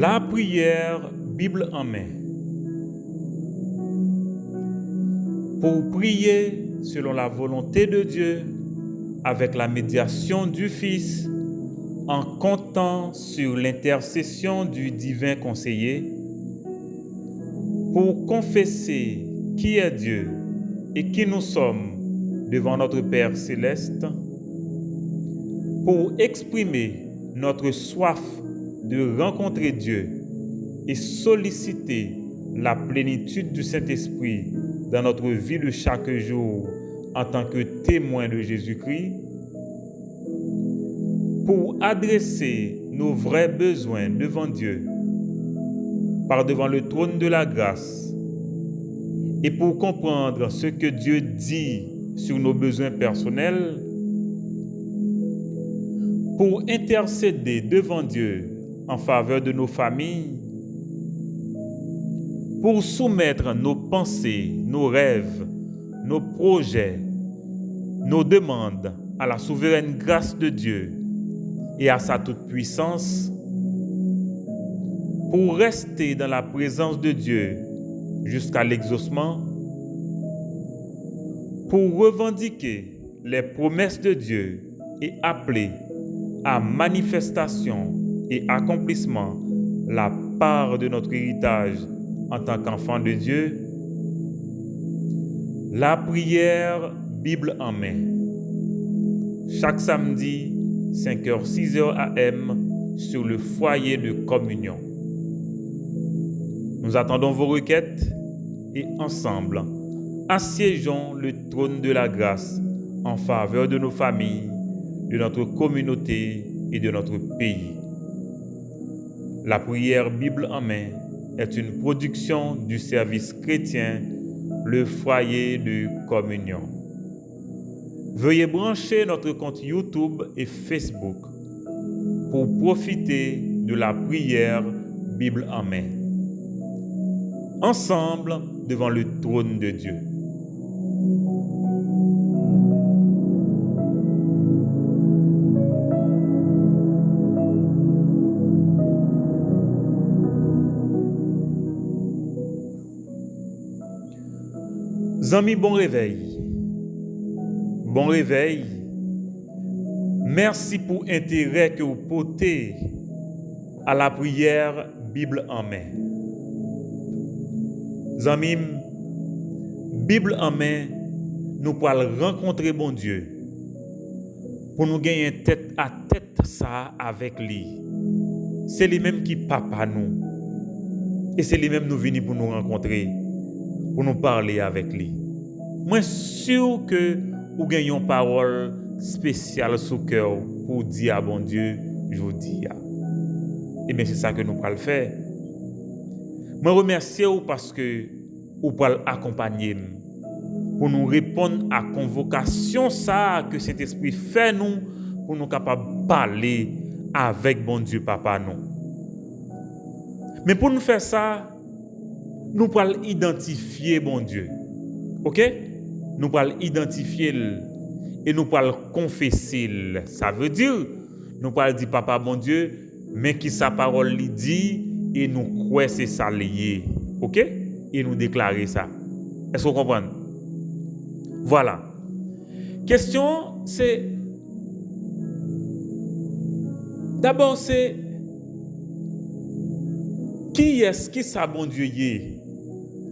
La prière, Bible en main. Pour prier selon la volonté de Dieu, avec la médiation du Fils, en comptant sur l'intercession du divin conseiller, pour confesser qui est Dieu et qui nous sommes devant notre Père céleste, pour exprimer notre soif de rencontrer Dieu et solliciter la plénitude du Saint-Esprit dans notre vie de chaque jour en tant que témoin de Jésus-Christ, pour adresser nos vrais besoins devant Dieu, par devant le trône de la grâce, et pour comprendre ce que Dieu dit sur nos besoins personnels, pour intercéder devant Dieu en faveur de nos familles, pour soumettre nos pensées, nos rêves, nos projets, nos demandes à la souveraine grâce de Dieu et à sa toute-puissance, pour rester dans la présence de Dieu jusqu'à l'exaucement, pour revendiquer les promesses de Dieu et appeler à manifestation et accomplissement la part de notre héritage en tant qu'enfant de Dieu. La prière, Bible en main. Chaque samedi, 5h, 6h AM, sur le foyer de communion. Nous attendons vos requêtes et ensemble, assiégeons le trône de la grâce en faveur de nos familles, de notre communauté et de notre pays. La prière Bible en main est une production du service chrétien, le foyer de communion. Veuillez brancher notre compte YouTube et Facebook pour profiter de la prière Bible en main. Ensemble devant le trône de Dieu. Amis, bon réveil. Bon réveil. Merci pour l'intérêt que vous portez à la prière Bible en main. Amis, Bible en main, nous pourrons rencontrer bon Dieu pour nous gagner tête à tête ça avec lui. C'est lui-même qui papa nous. Et c'est lui-même nous venir pour nous rencontrer, pour nous parler avec lui. Moi sûr que vous gagnez une parole spéciale sous cœur pour dire à bon Dieu, je vous dis. Et bien c'est ça que nous pourrons faire. Moi remercie vous parce que vous pourrez accompagner pour nous répondre à la convocation ça que cet esprit fait nous pour nous capables de parler avec bon Dieu papa nous. Mais pour nous faire ça, nous pourrons identifier bon Dieu. OK? Nous pourrons identifier et nous pourrons confesser. Ça veut dire, nous pourrons dire papa bon Dieu, mais qui sa parole lui dit et nous croyons c'est ça lié. OK? Et nous déclarer ça. Est-ce que vous comprenez? Voilà. Question, c'est... D'abord, c'est... Qui est-ce qui ça bon Dieu y est?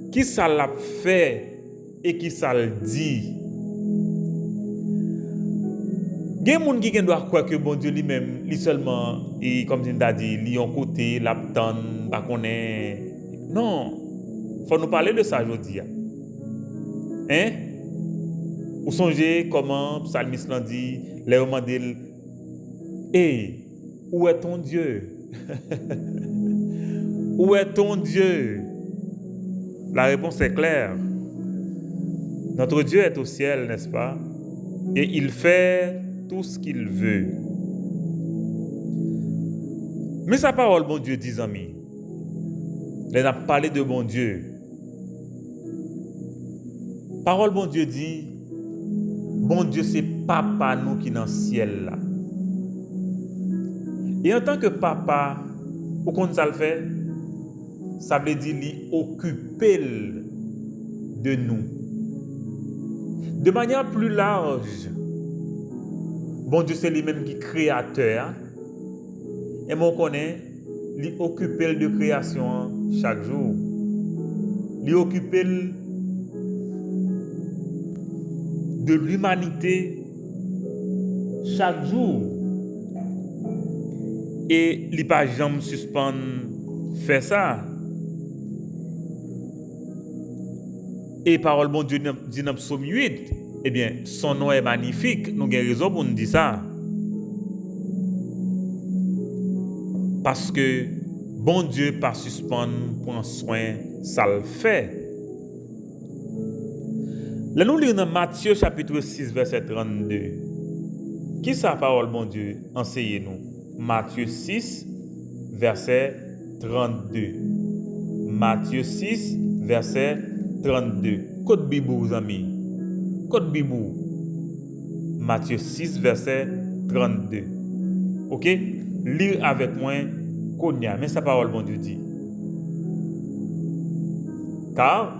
Qui ça l'a fait et qui ça le dit? Il y a des gens qui doivent croire que bon Dieu lui-même, lui seulement, et comme je l'ai dit, lui en côté, l'abdon, pas qu'on est... Non. Il faut nous parler de ça aujourd'hui. Hein? Vous songez comment le psalmiste l'a dit, les hommes disent, hey, où est ton Dieu? Où est ton Dieu? La réponse est claire. Notre Dieu est au ciel, n'est-ce pas? Et il fait tout ce qu'il veut. Mais sa parole, bon Dieu, dit amis, elle a parlé de bon Dieu. Parole, bon Dieu dit, bon Dieu, c'est papa nous qui est dans le ciel là. Et en tant que papa, Ou qu'on ça le fait? Ça veut dire lui occuper de nous. De manière plus large, bon Dieu c'est lui-même qui est créateur. Et moi on connaît, lui occuper de création chaque jour. Lui occuper de l'humanité chaque jour. Et il pas jamais suspendre faire ça. Et parole bon Dieu dit dans Psaume 8, eh bien, son nom est magnifique. Nous avons raison pour nous dire ça. Parce que bon Dieu pas suspendre, prend soin, ça le fait. Là, nous lisons dans Matthieu chapitre 6, verset 32. Qui sa parole, bon Dieu, enseignez-nous? Matthieu 6, verset 32. Matthieu 6, verset 32. Code Bibou, vous amis. Code Bibou. Matthieu 6, verset 32. Ok? Lire avec moi, Konya. Mais sa parole, bon Dieu dit. Car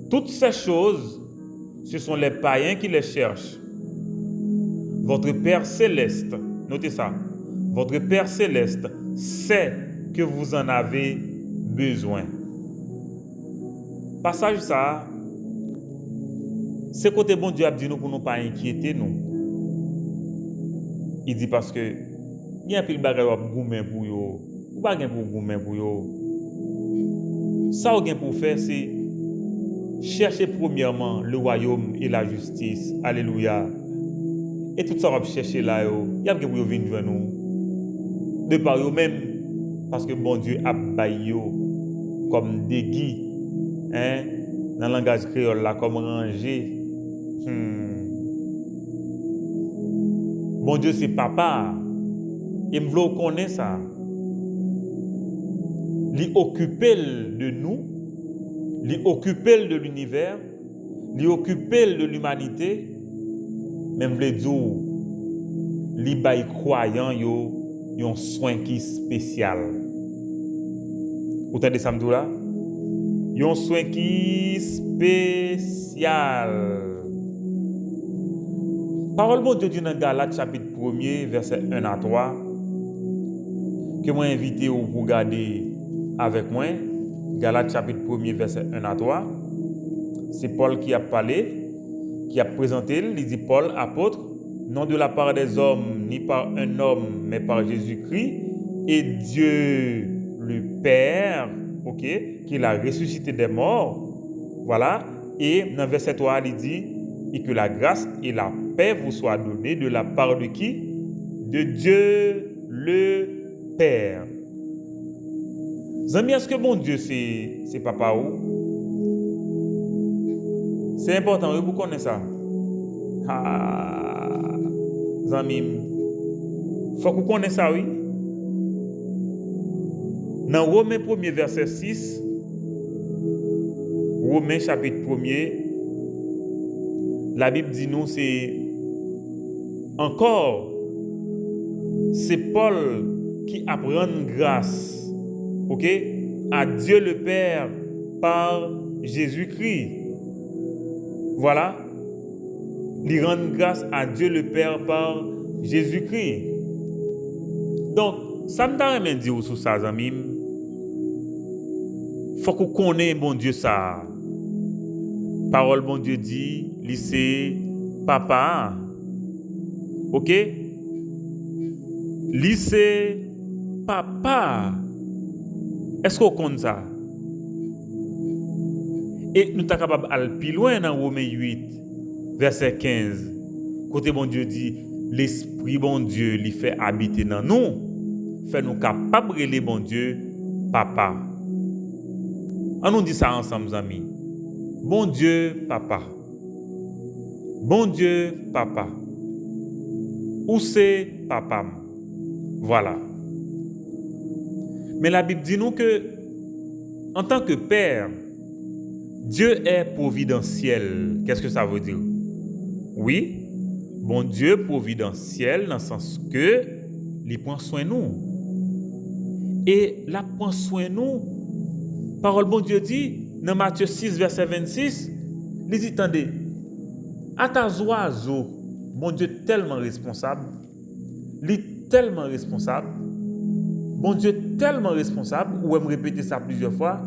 toutes ces choses, ce sont les païens qui les cherchent. Votre Père céleste, notez ça, votre Père céleste sait que vous en avez besoin. Passage ça, c'est côté bon Dieu a dit nous pour ne pas inquiéter nous. Il dit parce que il y a un pile bagay ou goumen pour yo, ou pas gen pour goumen pour yo. Ça ou gen pour faire c'est chercher premièrement le royaume et la justice. Alléluia. Et tout ça va chercher là yo. Y a gen pour yo venir vers nous. De par yo même parce que bon Dieu a baillé yo comme dégui, hein, dans le langage créole là comme rangé. Bon Dieu c'est papa. Et me vle connaît ça. Li occuper de nous, li occuper de l'univers, li occuper de l'humanité, même vle dire li bay croyant yo yon soin qui spécial. Vous entendez ça m'dou là? Yon soin qui spécial. Parole bon Dieu dit dans Galates chapitre 1er verset 1 à 3 que moi invité ou pour regarder avec moi. Galates chapitre 1er verset 1 à 3. C'est Paul qui a parlé, qui a présenté, il dit Paul apôtre, non de la part des hommes ni par un homme mais par Jésus-Christ et Dieu le Père, OK, qui l'a ressuscité des morts. Voilà, et dans verset 3 il dit et que la grâce et la paix vous soient données de la part de qui? De Dieu le Père. Zami, est-ce que bon Dieu c'est papa ou? C'est important, vous connaissez ça. Ah, Zami, faut que vous connaissiez ça, oui. Dans Romains 1er verset 6, Romains chapitre 1er, la Bible dit nous c'est encore c'est Paul qui apprend grâce, OK, à Dieu le Père par Jésus-Christ. Voilà. Il rend grâce à Dieu le Père par Jésus-Christ. Donc, ça me t'a même dire sur ça, amis. Faut qu'on connaisse bon Dieu ça. Parole bon Dieu dit, lycée papa. OK? Lycée papa. Est-ce qu'on compte ça? Et nous sommes capables d'aller plus loin dans Romains 8, verset 15. Côté bon Dieu dit, l'Esprit bon Dieu lui fait habiter dans nous, fait nous capables de bon Dieu papa. On nous dit ça ensemble, amis. Bon Dieu papa. Bon Dieu papa. Où c'est papa? Voilà. Mais la Bible dit nous que en tant que père, Dieu est providentiel. Qu'est-ce que ça veut dire? Oui, bon Dieu providentiel dans le sens que il prend soin de nous. Et la prend soin nous. Parole bon Dieu dit, dans Matthieu 6, verset 26, il dit, attendez, à ta oiseau, bon Dieu tellement responsable, tellement responsable, bon Dieu tellement responsable, ou me répéter ça plusieurs fois,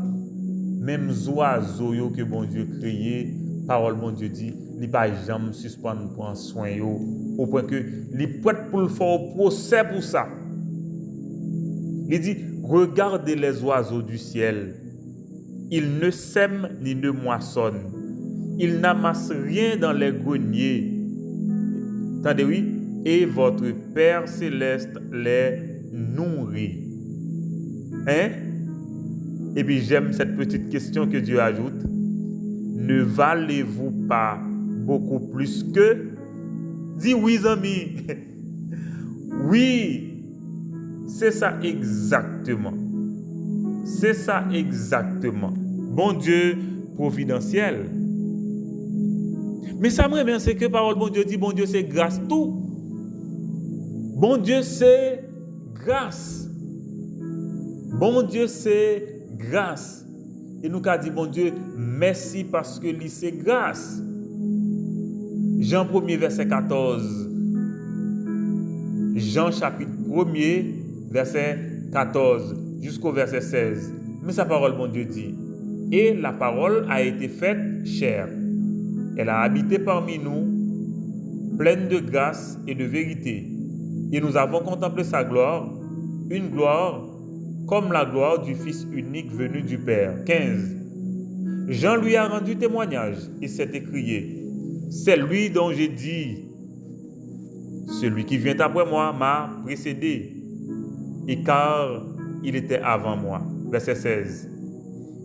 même oiseaux que bon Dieu créé, parole bon Dieu dit, il pas jamais suspendre prendre soin yo, au point que il prête pour le faire procès pour ça. Il dit, regardez les oiseaux du ciel, ils ne sèment ni ne moissonnent, ils n'amassent rien dans les greniers. Attendez, oui, et votre Père céleste les nourrit. Hein? Et puis j'aime cette petite question que Dieu ajoute. Ne valez-vous pas beaucoup plus que? Dis oui, amis. Oui, c'est ça exactement. C'est ça exactement. Bon Dieu providentiel. Mais ça me revient, c'est que parole bon Dieu dit, bon Dieu c'est grâce tout. Bon Dieu c'est grâce. Bon Dieu c'est grâce. Et nous avons dit, bon Dieu, merci parce que lui c'est grâce. Jean 1er verset 14. Jean chapitre 1er verset 14 jusqu'au verset 16. Mais sa parole, bon Dieu dit, et la parole a été faite chair. Elle a habité parmi nous, pleine de grâce et de vérité. Et nous avons contemplé sa gloire, une gloire comme la gloire du Fils unique venu du Père. 15. Jean lui a rendu témoignage et s'est écrié, c'est lui dont j'ai dit, celui qui vient après moi m'a précédé, et car il était avant moi. Verset 16.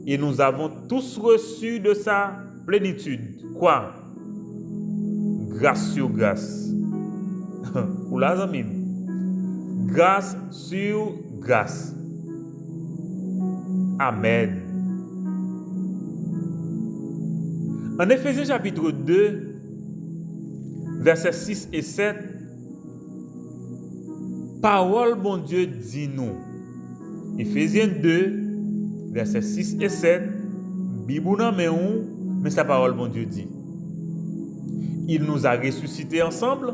Et nous avons tous reçu de sa plénitude. Quoi? Grâce sur grâce. Ou là, amis. Grâce sur grâce. Amen. En Éphésiens chapitre 2, versets 6 et 7, parole bon Dieu dit nous. Éphésiens 2, versets 6 et 7, Bible nan men ou, mais sa parole bon Dieu dit. Il nous a ressuscités ensemble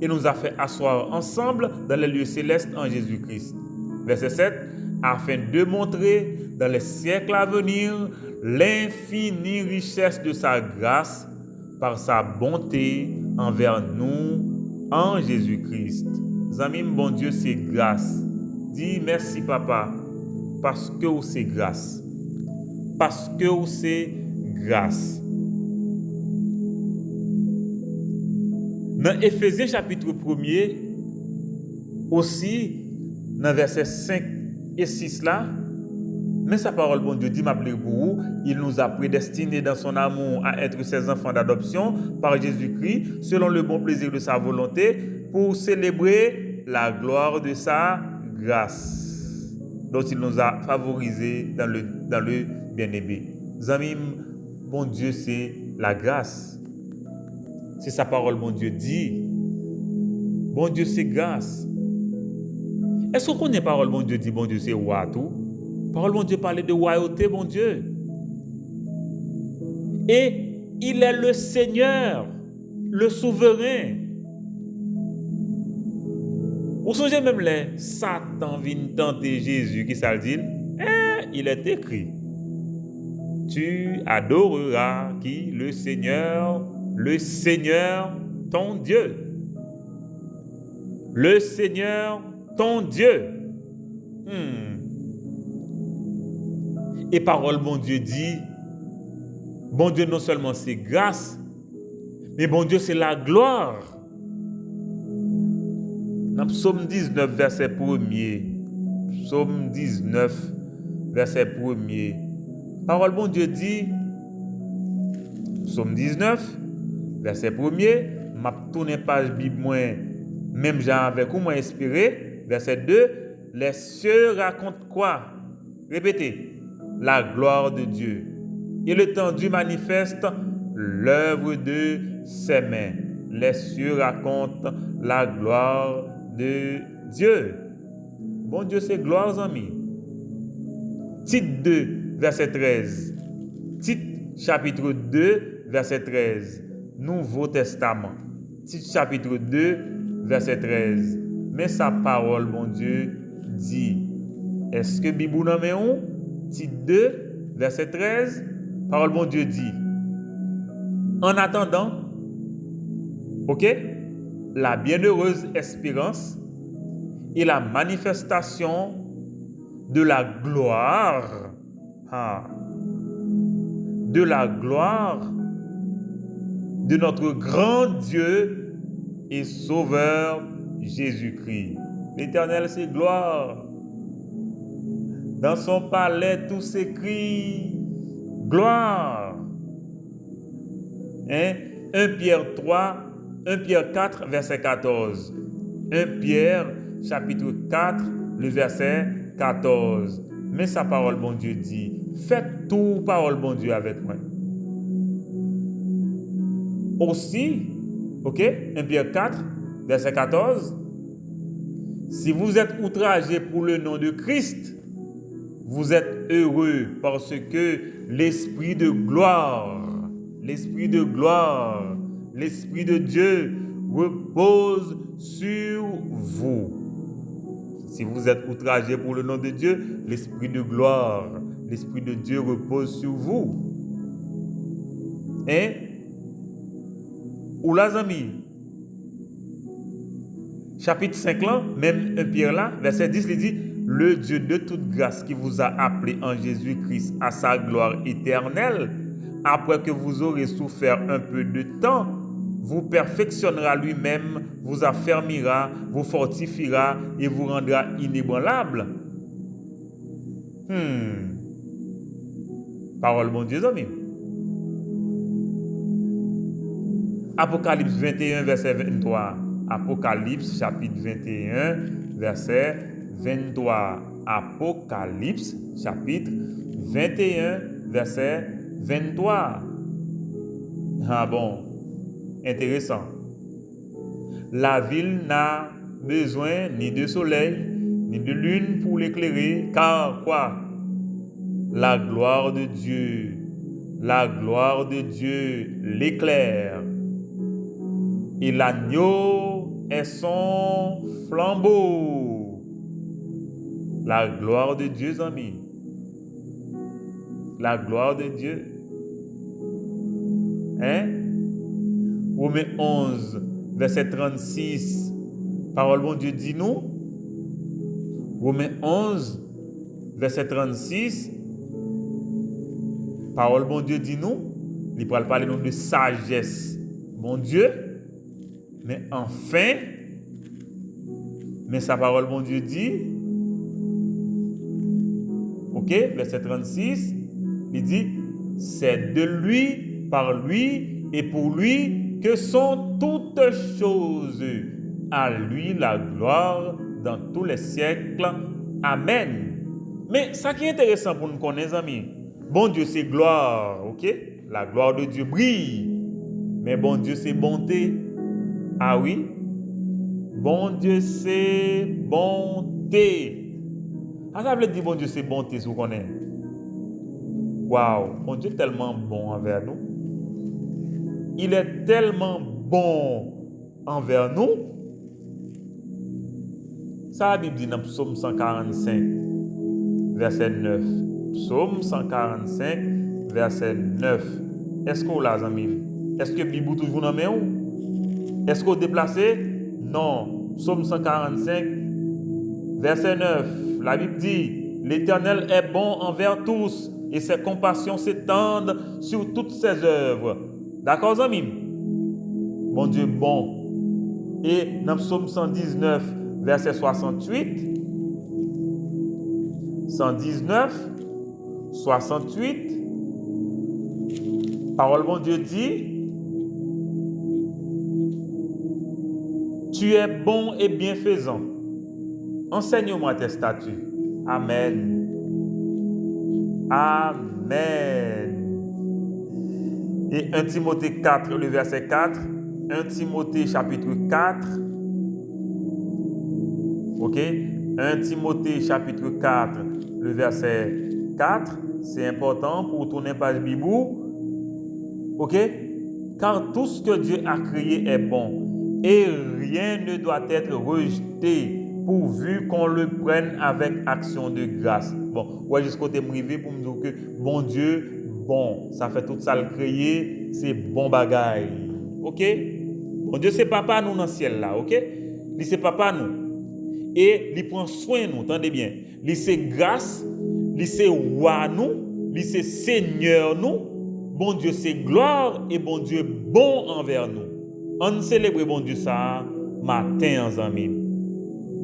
et nous a fait asseoir ensemble dans les lieux célestes en Jésus-Christ. Verset 7, afin de montrer dans les siècles à venir l'infinie richesse de sa grâce par sa bonté envers nous en Jésus-Christ. Amis, bon Dieu, c'est grâce. Dis merci, papa, parce que c'est grâce. Parce que c'est grâce. Dans Éphésiens chapitre 1er, aussi, dans versets 5 et 6 là, mais sa parole, bon Dieu, dit, il nous a prédestinés dans son amour à être ses enfants d'adoption par Jésus-Christ, selon le bon plaisir de sa volonté, pour célébrer la gloire de sa grâce, dont il nous a favorisés dans le bien-aimé. Amis, bon Dieu, c'est la grâce. C'est sa parole, bon Dieu, dit. Bon Dieu, c'est grâce. Est-ce qu'on connaît parole, bon Dieu, dit, bon Dieu, c'est roi tout? Parole, bon Dieu, parlait de royauté, bon Dieu. Et il est le Seigneur, le souverain. Vous songez même les Satan vient tenter Jésus, qui ça le dit? Il est écrit. Tu adoreras qui? Le Seigneur, ton Dieu. Le Seigneur, ton Dieu. Et parole, bon Dieu dit, bon Dieu non seulement c'est grâce, mais bon Dieu c'est la gloire. Dans Psaume 19, verset 1er, Psaume 19, verset 1er, parole, bon Dieu dit, Psaume 19, verset 1er, m'a tourné page Bible moins, même j'ai avec ou moins inspiré, verset 2, les cieux racontent quoi? Répétez. La gloire de Dieu. Et l'étendue manifeste l'œuvre de ses mains. Les cieux racontent la gloire de Dieu. Bon Dieu, c'est gloire, amis. Tite 2, verset 13. Tite chapitre 2, verset 13. Nouveau Testament. Tite chapitre 2, verset 13. Mais sa parole, bon Dieu, dit. Est-ce que Bible n'a mais où? Tite 2, verset 13. Parole, bon Dieu, dit. En attendant, ok, la bienheureuse espérance et la manifestation de la gloire, de la gloire de notre grand Dieu et Sauveur Jésus-Christ. L'Éternel, c'est gloire. Dans son palais, tout s'écrit gloire. 1 Pierre 3, 1 Pierre 4, verset 14. 1 Pierre, chapitre 4, le verset 14. Mais sa parole, bon Dieu, dit, faites tout, parole, bon Dieu, avec moi. Aussi, ok, 1 Pierre 4, verset 14, si vous êtes outragés pour le nom de Christ, vous êtes heureux parce que l'Esprit de gloire, l'Esprit de Dieu repose sur vous. Si vous êtes outragés pour le nom de Dieu, l'Esprit de gloire, l'Esprit de Dieu repose sur vous. Ou les amis, chapitre 5 là, même 1 Pierre là, verset 10, il dit, le Dieu de toute grâce qui vous a appelé en Jésus-Christ à sa gloire éternelle, après que vous aurez souffert un peu de temps, vous perfectionnera lui-même, vous affermira, vous fortifiera et vous rendra inébranlable. Parole bon Dieu, amis. Apocalypse 21, verset 23. Apocalypse, chapitre 21, verset 23. Apocalypse, chapitre 21, verset 23. Ah bon, intéressant. La ville n'a besoin ni de soleil, ni de lune pour l'éclairer, car quoi? La gloire de Dieu l'éclaire. Et l'agneau est son flambeau. La gloire de Dieu, amis. La gloire de Dieu. Romains 11, verset 36. Parole bon Dieu dit nous. Romains 11, verset 36. Parole bon Dieu dit nous. Il va parler nous de sagesse. Bon Dieu. Mais enfin, mais sa parole, bon Dieu dit, ok, verset 36, il dit, c'est de lui, par lui et pour lui que sont toutes choses. À lui la gloire dans tous les siècles. Amen. Mais ça qui est intéressant pour nous connaître, amis, bon Dieu c'est gloire, ok? La gloire de Dieu brille. Mais bon Dieu c'est bonté. Ah oui? Bon Dieu c'est bonté. Ah, ça veut dire bon Dieu c'est bonté, si vous connaissez. Waouh, bon Dieu est tellement bon envers nous. Il est tellement bon envers nous. Ça la Bible dit dans Psaume 145, verset 9. Psaume 145, verset 9. Est-ce que vous l'avez, amis? Est-ce que la Bible est toujours dans la main? Est-ce que vous déplacez? Non. Psaume 145, verset 9. La Bible dit, l'Éternel est bon envers tous et ses compassions s'étendent sur toutes ses œuvres. D'accord, amis? Bon Dieu bon. Et dans Psaume 119, verset 68, 119, 68, parole bon Dieu dit, tu es bon et bienfaisant. Enseigne-moi tes statuts. Amen. Amen. Et 1 Timothée 4, le verset 4. 1 Timothée chapitre 4. Ok. 1 Timothée chapitre 4, le verset 4, c'est important pour tourner page Bibou. OK? Car tout ce que Dieu a créé est bon et rien ne doit être rejeté pourvu qu'on le prenne avec action de grâce. Bon, ouais, jusqu'au côté privé pour me dire que bon Dieu, bon, ça fait tout ça le créer, c'est bon bagaille. OK? Bon Dieu, c'est papa nous dans le ciel là, OK? Lui c'est papa nous. Et il prend soin de nous, entendez bien. Lui c'est grâce, lui c'est roi nous, lui c'est Seigneur nous. Bon Dieu c'est gloire et bon Dieu bon envers nous. On célèbre bon Dieu ça matin en amis.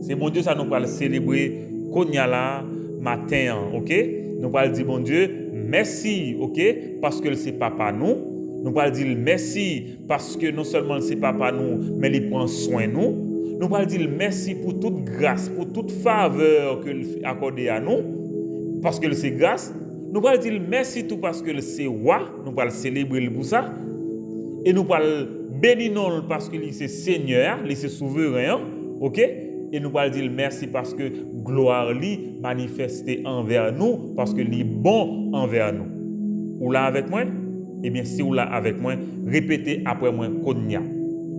C'est bon Dieu ça nous va le célébrer konya là matin, OK? Nous va dire bon Dieu merci, OK? Parce que c'est papa nous. Nous va dire merci parce que non seulement c'est papa nous, mais il prend soin de nous. Nous va dire merci pour toute grâce, pour toute faveur qu'il accorde à nous, parce que c'est grâce. Nous allons dire merci tout parce que c'est roi, nous allons célébrer pour ça. Et nous allons bénir parce que c'est Seigneur, c'est souverain, OK? Et nous allons dire merci parce que gloire lui manifestée envers nous, parce que lui est bon envers nous. Ou là avec moi? Eh bien, si vous là avec moi, répétez après moi Konya.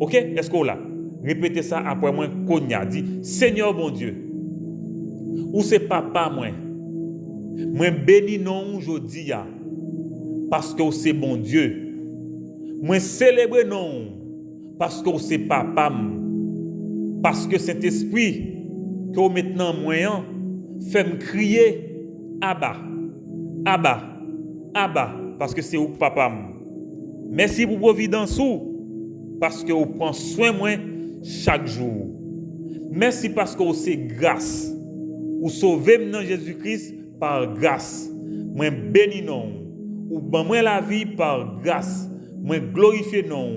OK? Est-ce que vous là? Répétez ça après moi Konya. Dis, Seigneur bon Dieu, ou c'est papa moi. Moi bénis non aujourd'hui parce que c'est bon Dieu. Moi célèbre non parce que c'est papa. Parce que cet esprit que maintenant moi fait me crier Abba, Abba, Abba parce que c'est où papa. Merci pour providence parce que vous prenez soin de moi chaque jour. Merci parce que c'est grâce. Vous sauvez maintenant Jésus-Christ par grâce. Moi bénis non. Ou ban moi la vie par grâce. Moi glorifier non.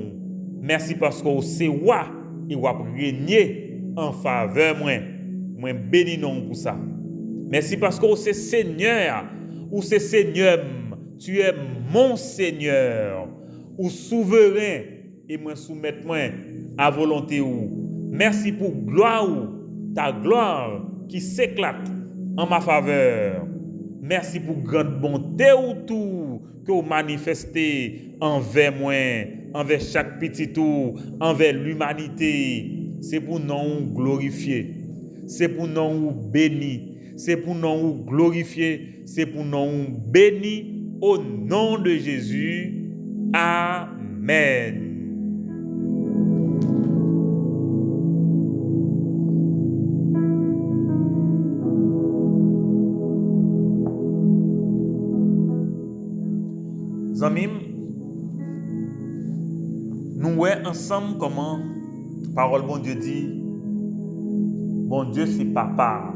Merci parce que c'est roi et vous régner en faveur moi. Moi bénis non pour ça. Merci parce que c'est Seigneur. Ou c'est Seigneur. Tu es mon Seigneur. Ou souverain et moi soumettre moi à volonté ou. Merci pour gloire ou ta gloire qui s'éclate en ma faveur. Merci pour grande bonté ou tout que vous manifestez envers moi, envers chaque petit tout, envers l'humanité. C'est pour nous glorifier. C'est pour nous bénir. C'est pour nous glorifier. C'est pour nous bénir au nom de Jésus. Amen. Zamim, nous voyons ensemble comment parole bon Dieu dit, bon Dieu c'est papa,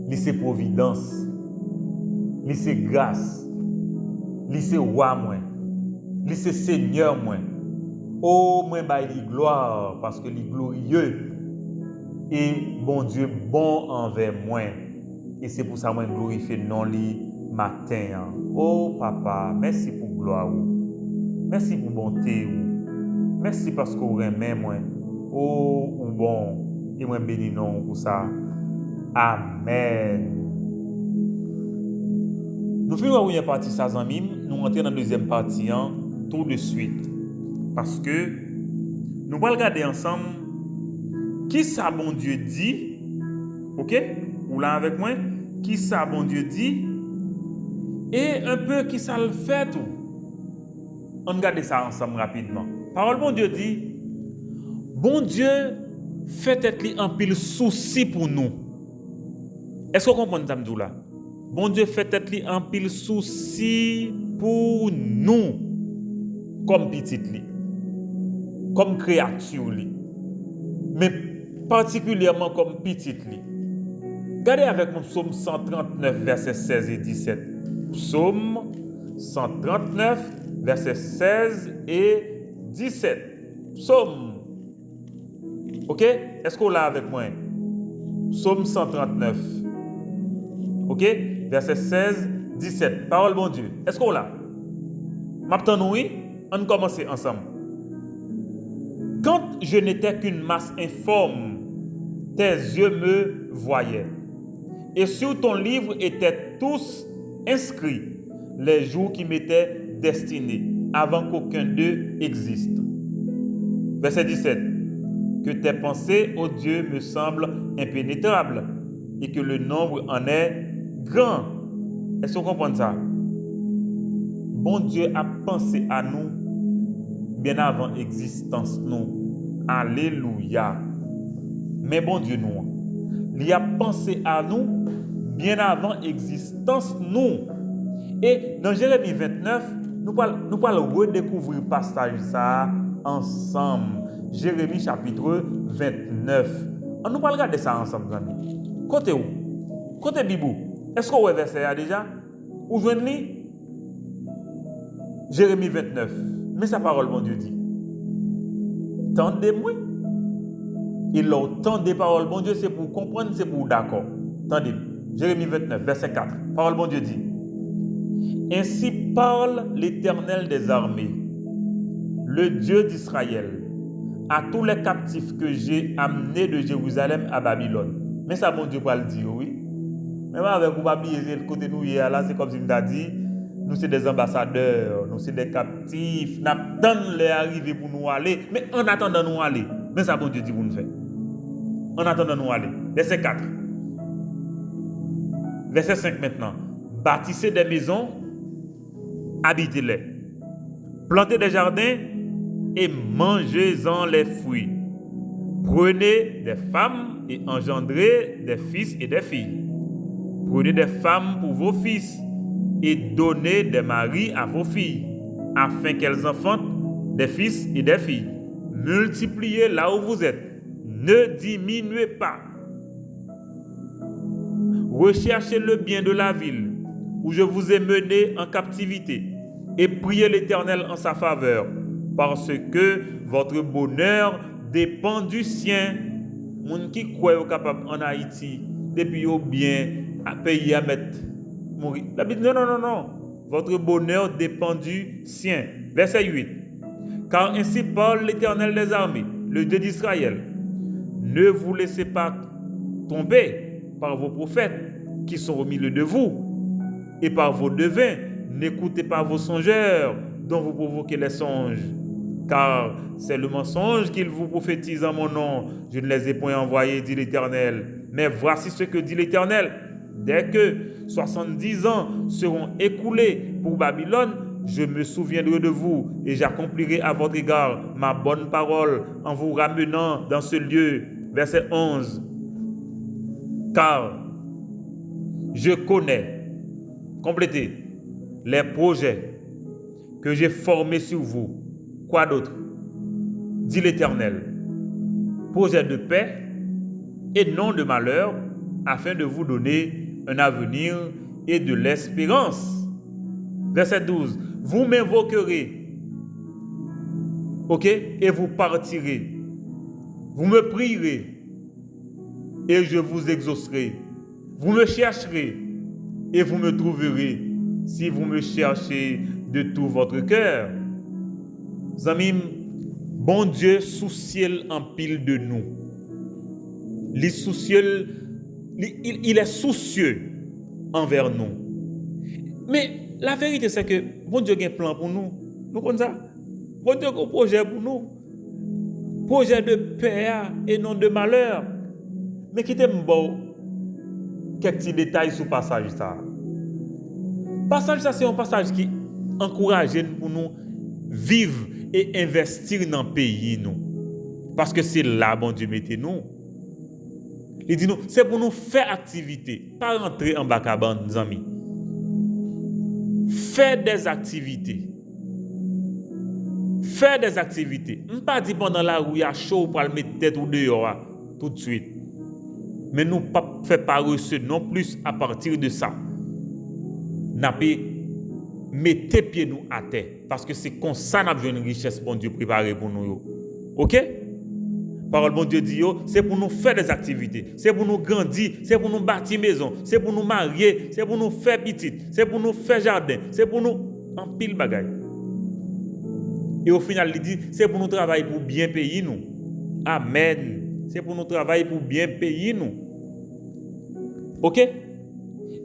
lui c'est providence, lui c'est grâce, lui c'est roi moi, lui c'est Seigneur moi. Oh moi bah il gloire parce que il est glorieux et bon Dieu bon envers moi et c'est pour ça moi glorifier non lui matin. Oh papa, merci pour gloire. Merci pour bonté. Merci parce que vous aimez moi. Oh ou bon et moi bénis non pour ça. Amen. Nous finissons la première partie ça amis, nous rentrons dans la deuxième partie tout de suite parce que nous allons regarder ensemble qui ça bon Dieu dit. OK? Ou là avec moi, qui ça bon Dieu dit? Et un peu qui ça le fait tout. On regarde ça ensemble rapidement. Parole bon Dieu dit, bon Dieu fait être en pile souci pour nous. Est-ce que vous comprenez ça là? Bon Dieu fait être en pile souci pour nous comme petit li, comme créature li, mais particulièrement comme petit li. Regardez avec mon psaume 139 versets 16 et 17. Psaume 139, versets 16 et 17. Psaume. OK? Est-ce qu'on l'a avec moi? Psaume 139. OK? Versets 16, 17. Parole bon Dieu. Est-ce qu'on l'a? Maintenant, oui, on commence ensemble. Quand je n'étais qu'une masse informe, tes yeux me voyaient. Et sur ton livre étaient tous inscrits les jours qui m'étaient destinés, avant qu'aucun d'eux existe. Verset 17. Que tes pensées, ô Dieu, me semblent impénétrables et que le nombre en est grand. Est-ce que vous comprenez ça? Bon Dieu a pensé à nous bien avant l'existence nous. Alléluia. Mais bon Dieu nous, il a pensé à nous bien avant l'existence nous. Et dans Jérémie 29, nous allons redécouvrir le passage ça ensemble. Jérémie chapitre 29. On nous va regarder ça ensemble, amis. Côté où? Côté Bibou. Est-ce qu'on voit le verset déjà? Ou joignez Jérémie 29. Mais sa parole, bon Dieu dit. Tendez-moi. Et l'autant des paroles, bon Dieu, c'est pour comprendre, c'est pour d'accord. Tendez. Jérémie 29, verset 4. Parole, bon Dieu dit. Ainsi parle l'Éternel des armées, le Dieu d'Israël, à tous les captifs que j'ai amenés de Jérusalem à Babylone. Mais ça, bon Dieu, va le dire, oui. Mais avec vous, le côté nous, là, c'est comme si nous avons dit, nous sommes des ambassadeurs, nous sommes des captifs, nous attendons les arriver pour nous aller, mais en attendant nous aller, mais ça, bon Dieu dit pour nous faire. En attendant nous aller. Verset 4. Verset 5 maintenant. Bâtissez des maisons, habitez-les. Plantez des jardins et mangez-en les fruits. Prenez des femmes et engendrez des fils et des filles. Prenez des femmes pour vos fils et donnez des maris à vos filles, afin qu'elles enfantent des fils et des filles. Multipliez là où vous êtes. Ne diminuez pas. Recherchez le bien de la ville où je vous ai mené en captivité et priez l'Éternel en sa faveur, parce que votre bonheur dépend du sien. Moun qui croit au capable en Haïti, depuis au bien, à payer à mettre mourir. La Bible dit non. Votre bonheur dépend du sien. Verset 8. Car ainsi parle l'Éternel des armées, le Dieu d'Israël. Ne vous laissez pas tromper par vos prophètes qui sont au milieu de vous et par vos devins. N'écoutez pas vos songeurs dont vous provoquez les songes. Car c'est le mensonge qu'ils vous prophétisent en mon nom. Je ne les ai point envoyés, dit l'Éternel. Mais voici ce que dit l'Éternel. Dès que 70 ans seront écoulés pour Babylone, je me souviendrai de vous et j'accomplirai à votre égard ma bonne parole en vous ramenant dans ce lieu. Verset 11. Car je connais, complétez, les projets que j'ai formés sur vous. Quoi d'autre? Dit l'Éternel. Projet de paix et non de malheur, afin de vous donner un avenir et de l'espérance. Verset 12. Vous m'invoquerez, ok, et vous partirez. Vous me prierez et je vous exaucerai. Vous me chercherez et vous me trouverez si vous me cherchez de tout votre cœur. Amis, bon Dieu soucieux en pile de nous. Il est soucieux envers nous. Mais la vérité, c'est que bon Dieu a un plan pour nous. Nous connaissons ça. Bon Dieu a un projet pour nous. Projet de paix et non de malheur. Mais qui t'aime bon, quelques petits détails sur le passage. Le passage, ça, c'est un passage qui encourage pour nous vivre et investir dans le pays. Parce que c'est là, bon Dieu, mettez-nous. Il dit nous, c'est pour nous faire activité, pas rentrer en bacabane, nos amis. Faire des activités. Faire des activités. On ne pas dire pendant la rue, il y a chaud pour le mettre tête ou dehors, tout de suite. Mais nous ne pas faire paresseux non plus à partir de ça. Mettez pieds nous à terre. Parce que c'est comme ça que nous avons une richesse, bon Dieu, préparée pour nous. Ok? Parole bon Dieu dit, c'est pour nous faire des activités, c'est pour nous grandir, c'est pour nous bâtir maison, c'est pour nous marier, c'est pour nous faire petite, c'est pour nous faire jardin, c'est pour nous en pile bagaille. Et au final, il dit, c'est pour nous travailler pour bien payer nous. Amen. C'est pour nous travailler pour bien payer nous. Ok?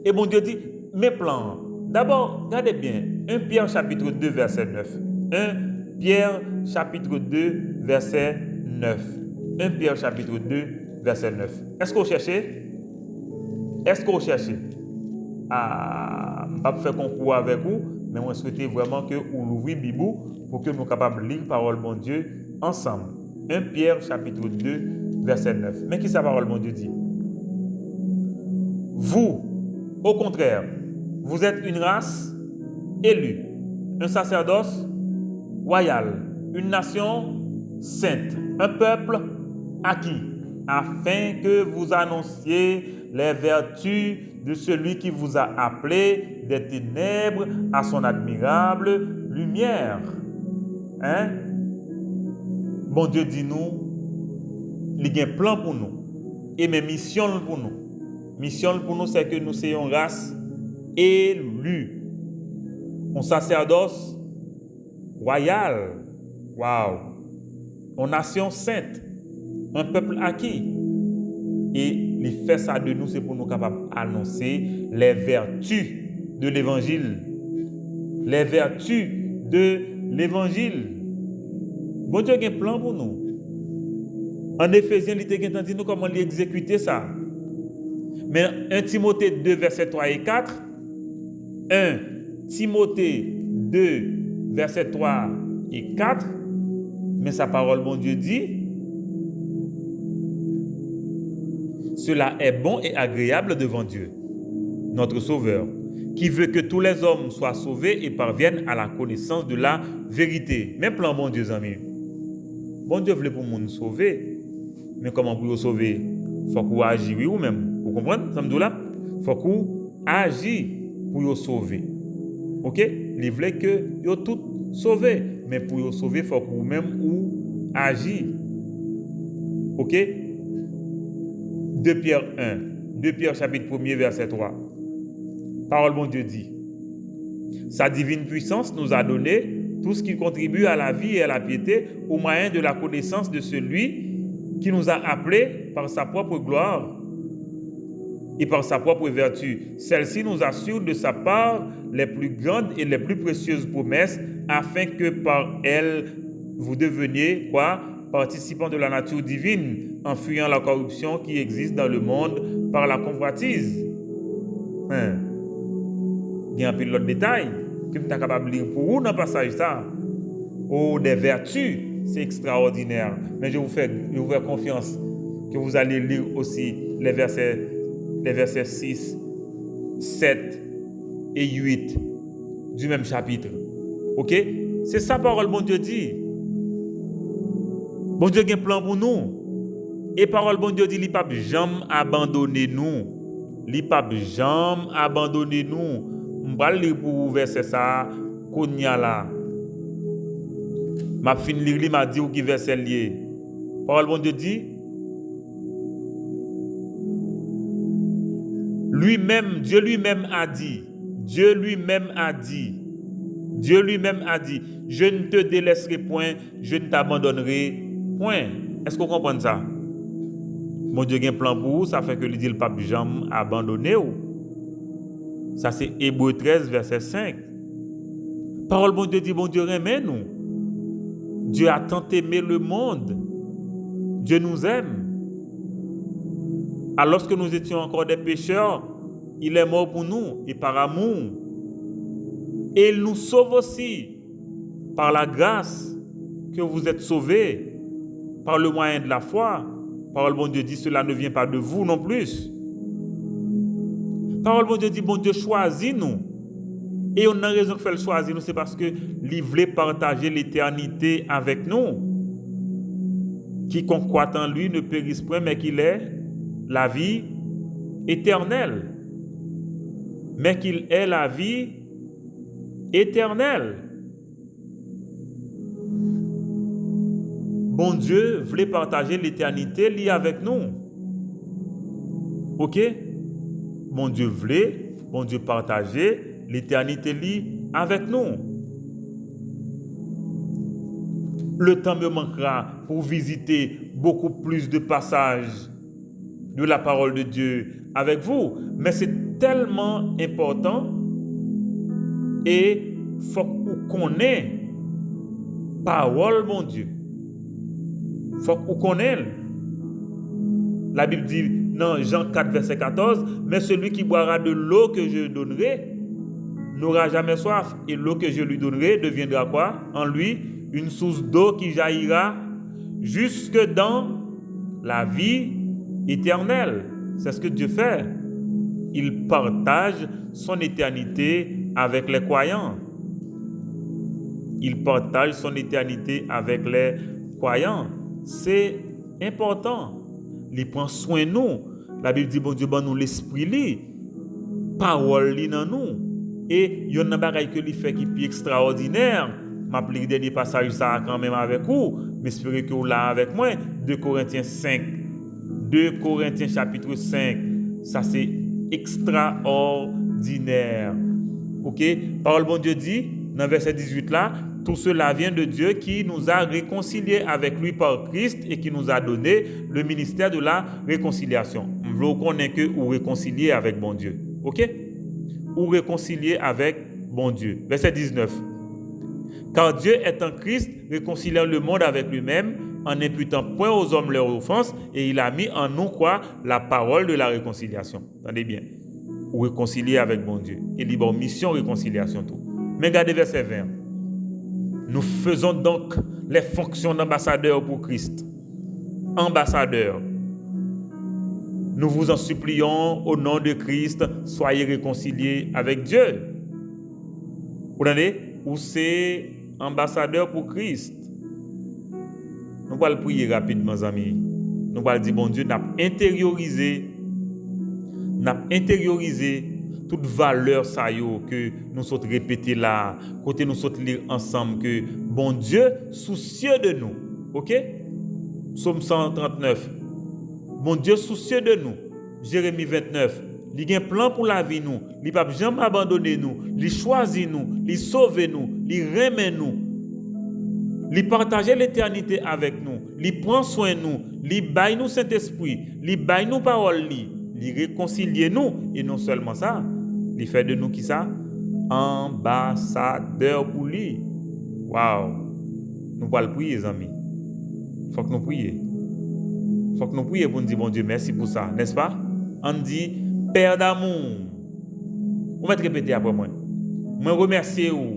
Et bon Dieu dit, mes plans. D'abord, regardez bien, 1 Pierre chapitre 2, verset 9. 1 Pierre chapitre 2, verset 9. 1 Pierre chapitre 2, verset 9. Est-ce que vous cherchez? Est-ce que vous cherchez? Ah, je ne vais pas faire concours avec vous, mais je souhaite vraiment que vous l'ouvrez Bible pour que nous soyons capables de lire la parole de mon Dieu ensemble. 1 Pierre chapitre 2, verset 9. Mais qui sa parole de mon Dieu dit? Vous, au contraire, vous êtes une race élue, un sacerdoce royal, une nation sainte, un peuple acquis, afin que vous annonciez les vertus de celui qui vous a appelé des ténèbres à son admirable lumière. Hein? Bon Dieu dit nous, il y a un plan pour nous, et mes missions pour nous. Mission pour nous, c'est que nous soyons une race élue, un sacerdoce royal, wow, une nation sainte, un peuple acquis. Et les fait ça de nous, c'est pour nous capables d'annoncer les vertus de l'évangile. Les vertus de l'évangile. Bon Dieu a un plan pour nous. En Éphésiens, il a dit nous comment exécuter ça. Mais 1 Timothée 2, verset 3 et 4, 1 Timothée 2, verset 3 et 4, mais sa parole, bon Dieu dit, cela est bon et agréable devant Dieu, notre Sauveur, qui veut que tous les hommes soient sauvés et parviennent à la connaissance de la vérité. Même plan, bon Dieu, amis. Bon Dieu voulait pour nous sauver, mais comment pour nous sauver? Il faut qu'on agisse, oui ou même. Vous comprenez, Samdoula? Il faut qu'on agisse pour nous sauver. Ok? Il voulait que nous tous sauvés, mais pour nous sauver, il faut qu'on même ou agisse. Ok? 2 Pierre 1, 2 Pierre chapitre 1er, verset 3. Parole bon Dieu dit, sa divine puissance nous a donné tout ce qui contribue à la vie et à la piété au moyen de la connaissance de celui qui nous a appelés par sa propre gloire et par sa propre vertu. Celle-ci nous assure de sa part les plus grandes et les plus précieuses promesses afin que par elles vous deveniez quoi? Participants de la nature divine en fuyant la corruption qui existe dans le monde par la convoitise. Il y a un peu d'autres détails que vous êtes capable de lire pour vous dans le passage. Oh, des vertus, c'est extraordinaire. Mais je vous fais confiance que vous allez lire aussi les versets 6, 7 et 8 du même chapitre. Ok? C'est ça parole, bon Dieu dit. Bon Dieu a un plan pour nous. Et parole, bon Dieu dit, il ne peut jamais abandonner nous. Il ne peut jamais abandonner nous. Je vais lire pour vous verset ça, qu'on y a là. Je vais lire, il m'a dit qui verset lié. Parole, bon Dieu dit, lui-même, Dieu lui-même a dit, je ne te délaisserai point, je ne t'abandonnerai point. Est-ce que vous comprenez ça? Mon Dieu a un plan pour vous, ça fait que le dit le pape jamais abandonné. Ça c'est Hébreux 13, verset 5. Parole bon Dieu dit, bon Dieu remet nous. Dieu a tant aimé le monde. Dieu nous aime. Alors que nous étions encore des pécheurs, il est mort pour nous et par amour. Et il nous sauve aussi par la grâce que vous êtes sauvés, par le moyen de la foi. Parole bon Dieu dit, cela ne vient pas de vous non plus. Parole bon Dieu dit, bon Dieu choisit nous. Et on a raison de faire le choisir nous, c'est parce que il voulait partager l'éternité avec nous. Quiconque croit en lui ne périsse point, mais qu'il ait la vie éternelle. Mais qu'il ait la vie éternelle. Bon Dieu voulait partager l'éternité liée avec nous. Ok? Bon Dieu voulait, bon Dieu partager l'éternité liée avec nous. Le temps me manquera pour visiter beaucoup plus de passages de la parole de Dieu avec vous. Mais c'est tellement important et faut qu'on connaisse parole mon Dieu. Faut qu'on connaisse. La Bible dit dans Jean 4 verset 14, mais celui qui boira de l'eau que je donnerai n'aura jamais soif, et l'eau que je lui donnerai deviendra quoi? En lui une source d'eau qui jaillira jusque dans la vie éternelle. C'est ce que Dieu fait. Il partage son éternité avec les croyants. Il partage son éternité avec les croyants. C'est important. Il prend soin de nous. La Bible dit, bon Dieu, bon nous l'esprit li. Parole li dans nous. Et il y a un bagage que il fait qui est extraordinaire. Je vais le dernier passage ça quand même avec vous. Mais j'espère que vous là avec moi. 2 Corinthiens 5. 2 Corinthiens chapitre 5. Ça c'est extraordinaire. Ok? Parole bon Dieu dit, dans verset 18 là, tout cela vient de Dieu qui nous a réconciliés avec lui par Christ et qui nous a donné le ministère de la réconciliation. Vous connaissez que vous réconciliez avec bon Dieu. Ok? Ou réconcilier avec bon Dieu. Verset 19. Car Dieu est en Christ, réconciliant le monde avec lui-même, en n'imputant point aux hommes leurs offenses, et il a mis en nous quoi? La parole de la réconciliation. Attendez bien. Ou réconcilier avec bon Dieu. Il dit bon, mission réconciliation tout. Mais regardez verset 20. Nous faisons donc les fonctions d'ambassadeurs pour Christ. Ambassadeurs. Nous vous en supplions au nom de Christ, soyez réconciliés avec Dieu. Vous entendez? Ou c'est ambassadeur pour Christ. Nous allons prier rapidement, amis. Nous allons dire, bon Dieu, n'a intériorisé toute valeur ça yo que nous sommes répéter là, côté nous sommes lire ensemble que bon Dieu soucieux de nous. OK? Psaume 139. Bon Dieu soucieux de nous. Jérémie 29. Il a un plan pour la vie nous. Il ne va jamais abandonner nous. Il choisit nous. Il sauve nous. Il remet nous. Il partage l'éternité avec nous. Il prend soin de nous. Il baille nous Saint-Esprit. Il baille nous parole. Il réconcilie nous. Et non seulement ça. Il fait de nous qui ça? Ambassadeur pour lui. Waouh! Nous allons prier, les amis. Il faut que nous prions. Il faut que nous prions pour nous dire, bon Dieu, merci pour ça, n'est-ce pas? On dit, Père d'amour. Vous m'avez répété après moi. Je remercie vous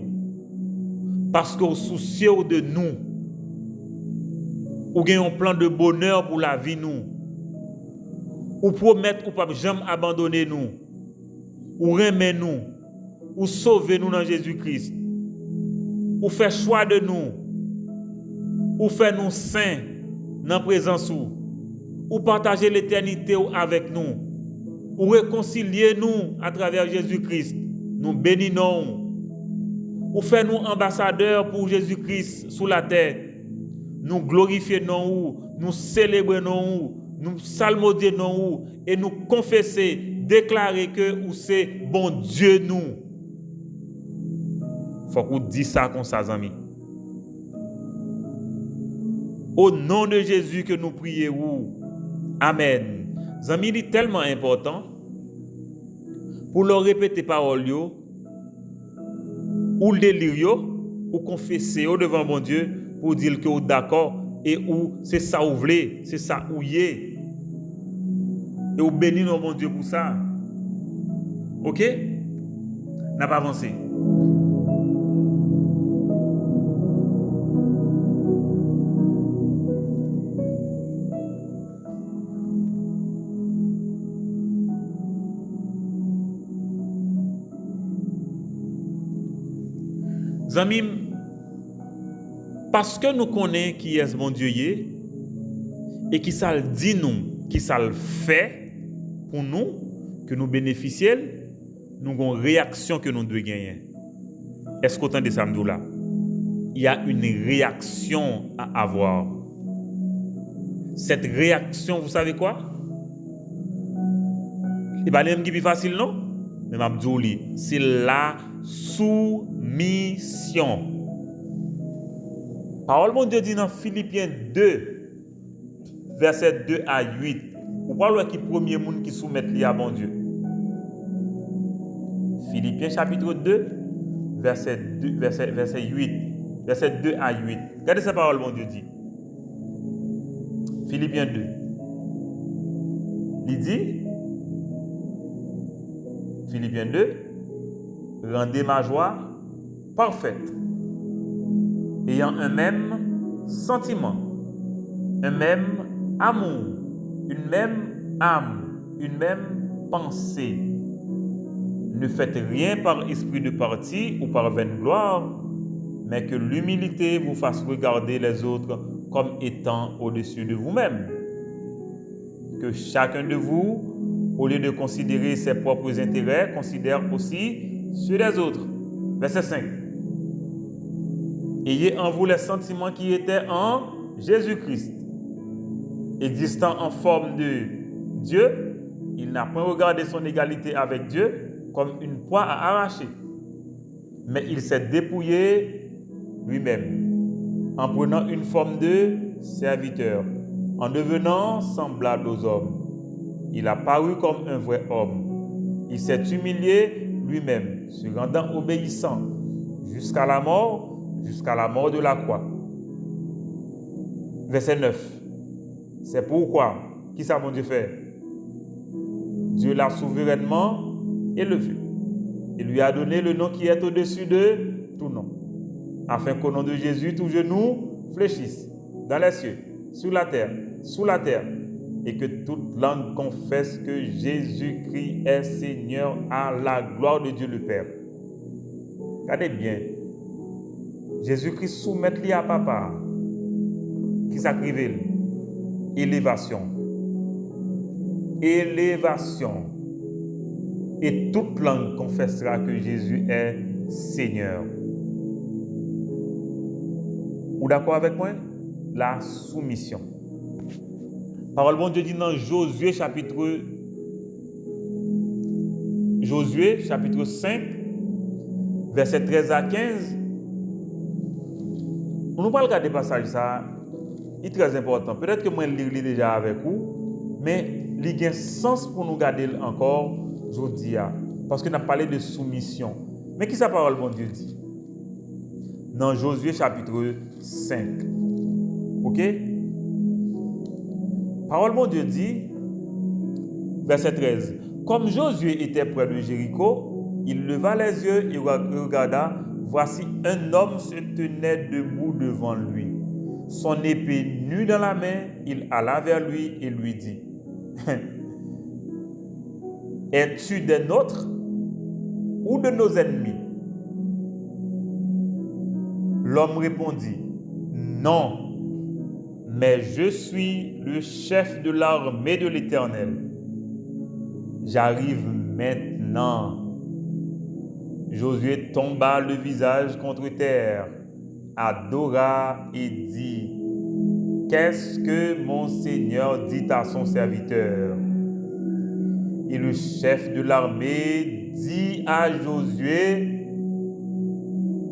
parce que vous souciez de nous. Vous avez un plan de bonheur pour la vie nous. Vous promettez ou pas jamais abandonner nous. Vous remet nous. Vous sauvez nous dans Jésus-Christ. Vous faites choix de nous. Vous faites nous saints dans la présence où. Vous partagez l'éternité avec nous. Vous réconciliez nous à travers Jésus-Christ. Nous bénissons. Vous faites nous ambassadeurs pour Jésus-Christ sur la terre. Nous glorifions, nous célébrons, nous psalmodions et nous confesser, déclarer que c'est bon Dieu nous. Faut qu'on dise ça comme ça, amis. Au nom de Jésus que nous prions. Amen. Amis, il est tellement important pour leur répéter parole ou le lire ou confesser devant mon Dieu pour dire que vous êtes d'accord et où c'est ça vous voulez, c'est ça où y est. Et vous bénissez mon Dieu pour ça. OK? N'a pas avancé. Amis, parce que nous connaissons qui est mon Dieu et qui ça le dit nous, qui ça le fait pour nous, que nous bénéficions, nous avons une réaction que nous devons gagner. Est-ce qu'autant de ça là? Il y a une réaction à avoir. Cette réaction, vous savez quoi? Et bien, c'est plus facile, non? Mais c'est la soumission. Parole mon Dieu dit dans Philippiens 2, verset 2 à 8. Vous parlez qui premier monde qui soumet à bon Dieu. Philippiens chapitre 2, verset 8. Verset 2 à 8. Regardez sa parole, mon Dieu dit. Philippiens 2. Il dit, Philippiens 2, rendez ma joie parfaite, ayant un même sentiment, un même amour, une même âme, une même pensée. Ne faites rien par esprit de parti ou par vaine gloire, mais que l'humilité vous fasse regarder les autres comme étant au-dessus de vous-même. Que chacun de vous, au lieu de considérer ses propres intérêts, considère aussi ceux des autres. Verset 5. Ayez en vous les sentiments qui étaient en Jésus-Christ. Existant en forme de Dieu, il n'a point regardé son égalité avec Dieu comme une proie à arracher, mais il s'est dépouillé lui-même en prenant une forme de serviteur, en devenant semblable aux hommes. Il a paru comme un vrai homme. Il s'est humilié lui-même, se rendant obéissant jusqu'à la mort de la croix. Verset 9. C'est pourquoi, qui ça mon Dieu fait? Dieu l'a souverainement élevé. Il lui a donné le nom qui est au-dessus de tout nom, afin qu'au nom de Jésus, tout genou fléchisse, dans les cieux, sur la terre, sous la terre, et que toute langue confesse que Jésus-Christ est Seigneur à la gloire de Dieu le Père. Regardez bien. Jésus-Christ soumet-lui à papa. Qui s'acrive? Élévation. Élévation. Et toute langue confessera que Jésus est Seigneur. Vous d'accord avec moi? La soumission. Parole bon Dieu dit dans Josué chapitre 5, verset 13 à 15. On nous parle de passage ça, il est très important. Peut-être que moi je l'ai déjà avec vous, mais il y a un sens pour nous garder encore aujourd'hui, parce qu'on a parlé de soumission. Mais qui sa parole bon Dieu dit? Dans Josué chapitre 5. OK? Parole bon Dieu dit, verset 13. Comme Josué était près de Jéricho, il leva les yeux et regarda. Voici un homme se tenait debout devant lui. Son épée nue dans la main, il alla vers lui et lui dit, es-tu des nôtres ou de nos ennemis? L'homme répondit, non, mais je suis le chef de l'armée de l'Éternel. J'arrive maintenant. Josué tomba le visage contre terre, adora et dit, qu'est-ce que mon Seigneur dit à son serviteur? Et le chef de l'armée dit à Josué,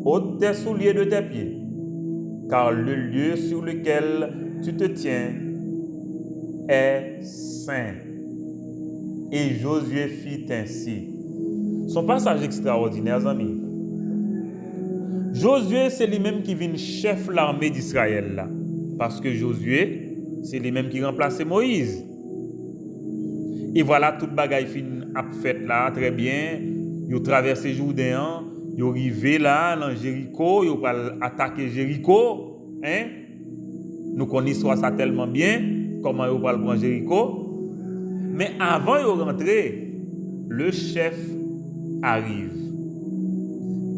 ôte tes souliers de tes pieds, car le lieu sur lequel tu te tiens est saint. Et Josué fit ainsi. Son passage extraordinaire, amis. Josué, c'est lui-même qui vient chef l'armée d'Israël là. Parce que Josué, c'est lui-même qui remplaçait Moïse. Et voilà, toute bagaille fin a fait là, très bien. Ils ont traversé Jourdain, ils sont arrivés là, dans Jéricho, ils ont attaqué Jéricho. Hein? Nous connaissons ça tellement bien, comment ils ont prendre Jéricho. Mais avant de rentrer, le chef arrive.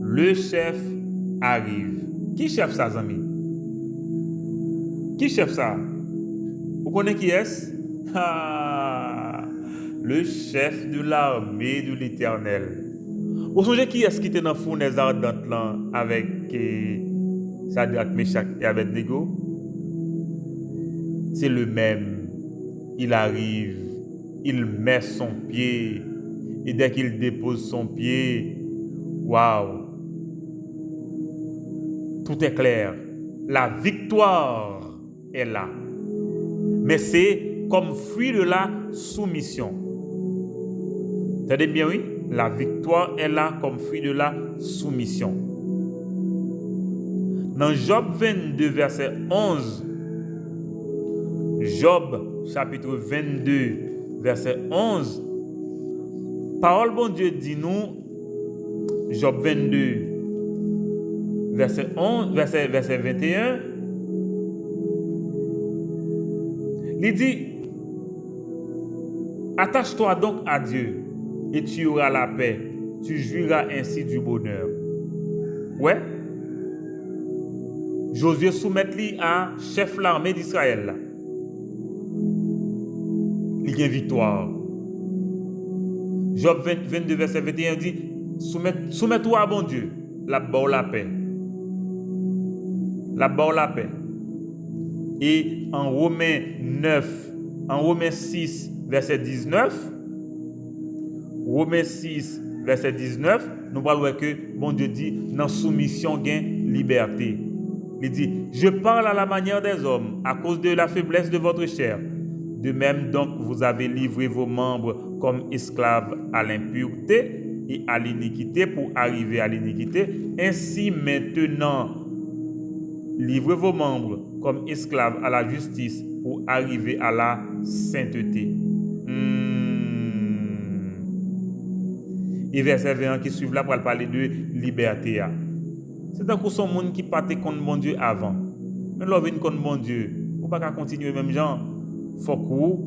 Le chef arrive. Qui chef ça, amis? Qui chef ça? Vous connaissez qui est-ce? Le chef de l'armée de l'Éternel. Vous songez qui est-ce qui était dans la fournaise ardente là avec Shadrach, Meshach et Abednego? C'est le même. Il arrive, il met son pied, et dès qu'il dépose son pied, waouh, tout est clair. La victoire est là. Mais c'est comme fruit de la soumission. Entendez bien, oui? la victoire est là comme fruit de la soumission. Dans Job 22, verset 11, Job, chapitre 22, verset 11, parole bon Dieu dit nous, Job 22, verset 11, verset 21, il dit, attache-toi donc à Dieu et tu auras la paix, tu jouiras ainsi du bonheur. Ouais. Josué soumet-lui à chef l'armée d'Israël. Il y a victoire. Job 22, verset 21 dit, soumets-toi à bon Dieu, là-bas la paix. Là-bas la paix. Et en Romains 6, verset 19, Romains 6, verset 19, nous parlons que bon Dieu dit, dans soumission gain liberté. Il dit, je parle à la manière des hommes à cause de la faiblesse de votre chair. De même donc, vous avez livré vos membres comme esclaves à l'impureté et à l'iniquité pour arriver à l'iniquité. Ainsi maintenant, livrez vos membres comme esclaves à la justice pour arriver à la sainteté. Et verset 21 qui suit là pour parler de liberté. C'est un coup son monde qui partait contre bon Dieu avant. Mais là, vient contre bon Dieu. Ou pas continuer même genre. Faut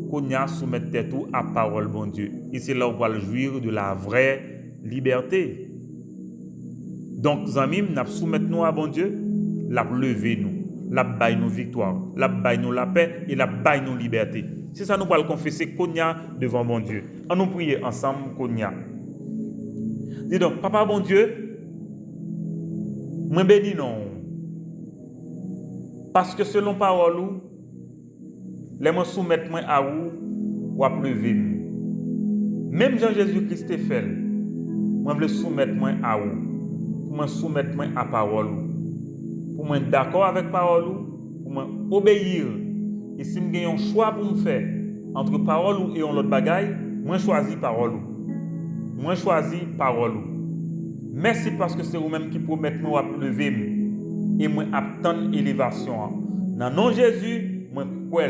qu'on y a soumettre tête à parole bon Dieu. Et c'est là où on va le jouir de la vraie liberté. Donc, amis, nous soumettons nous à bon Dieu, la lever nous, la baille nous victoire, la baille nous la paix et la baille nous liberté. C'est ça nous va le confesser qu'on y a devant bon Dieu. On nous prier ensemble qu'on y a. Dis donc, papa bon Dieu, moi bénis non. Parce que selon parole, les moi soumettre moi à vous, ou à lever. Même Jean-Jésus-Christ fait, moi je soumettre moi à vous, pour moi soumettre moi à parole, pour moi d'accord avec parole, pour moi obéir. Et si je gagne un choix pour me faire entre parole et l'autre bagaille, moi choisis parole. Moi choisis parole. Merci parce que c'est vous-même qui promettez moi à lever et moi attendre élévation. Dans nom Jésus, moi croire.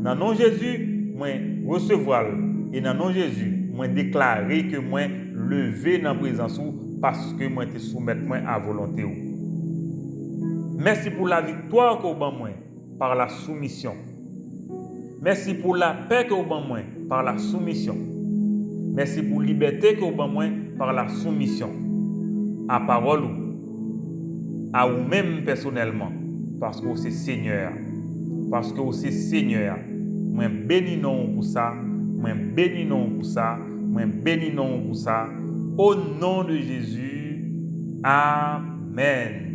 Dans nom Jésus, moi recevoir. Et dans nom Jésus, moi déclarer que moi lever dans la présence parce que moi te soumettre moi à volonté. Merci pour la victoire que vous avez moi par la soumission. Merci pour la paix que vous avez moi par la soumission. Merci pour la liberté que vous avez moi par la soumission. À parole, à vous-même personnellement, parce que vous êtes Seigneur. Parce que vous êtes Seigneur. Moi bénis non pour ça. Moi bénis non pour ça. Moi bénis non pour ça. Au nom de Jésus. Amen.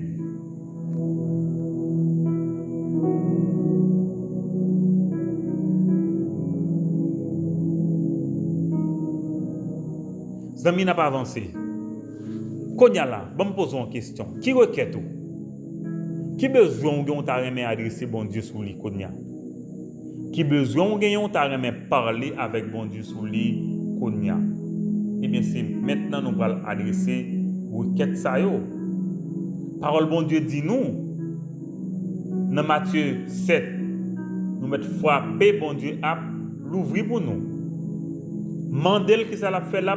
Zami n'a pas avancé. Konya là, bon me pose une question. Qui requête ou? Qui besoin ou t'a remet adresser bon Dieu sur lui konya? Qui besoin ou t'a remet parler avec bon Dieu sur lui konya? Eh bien c'est maintenant nous allons adresser requête ça yo. Parole bon Dieu dit nous dans Matthieu 7 nous mettre frapper bon Dieu à l'ouvrir pour nous. Mandel que ça l'a fait là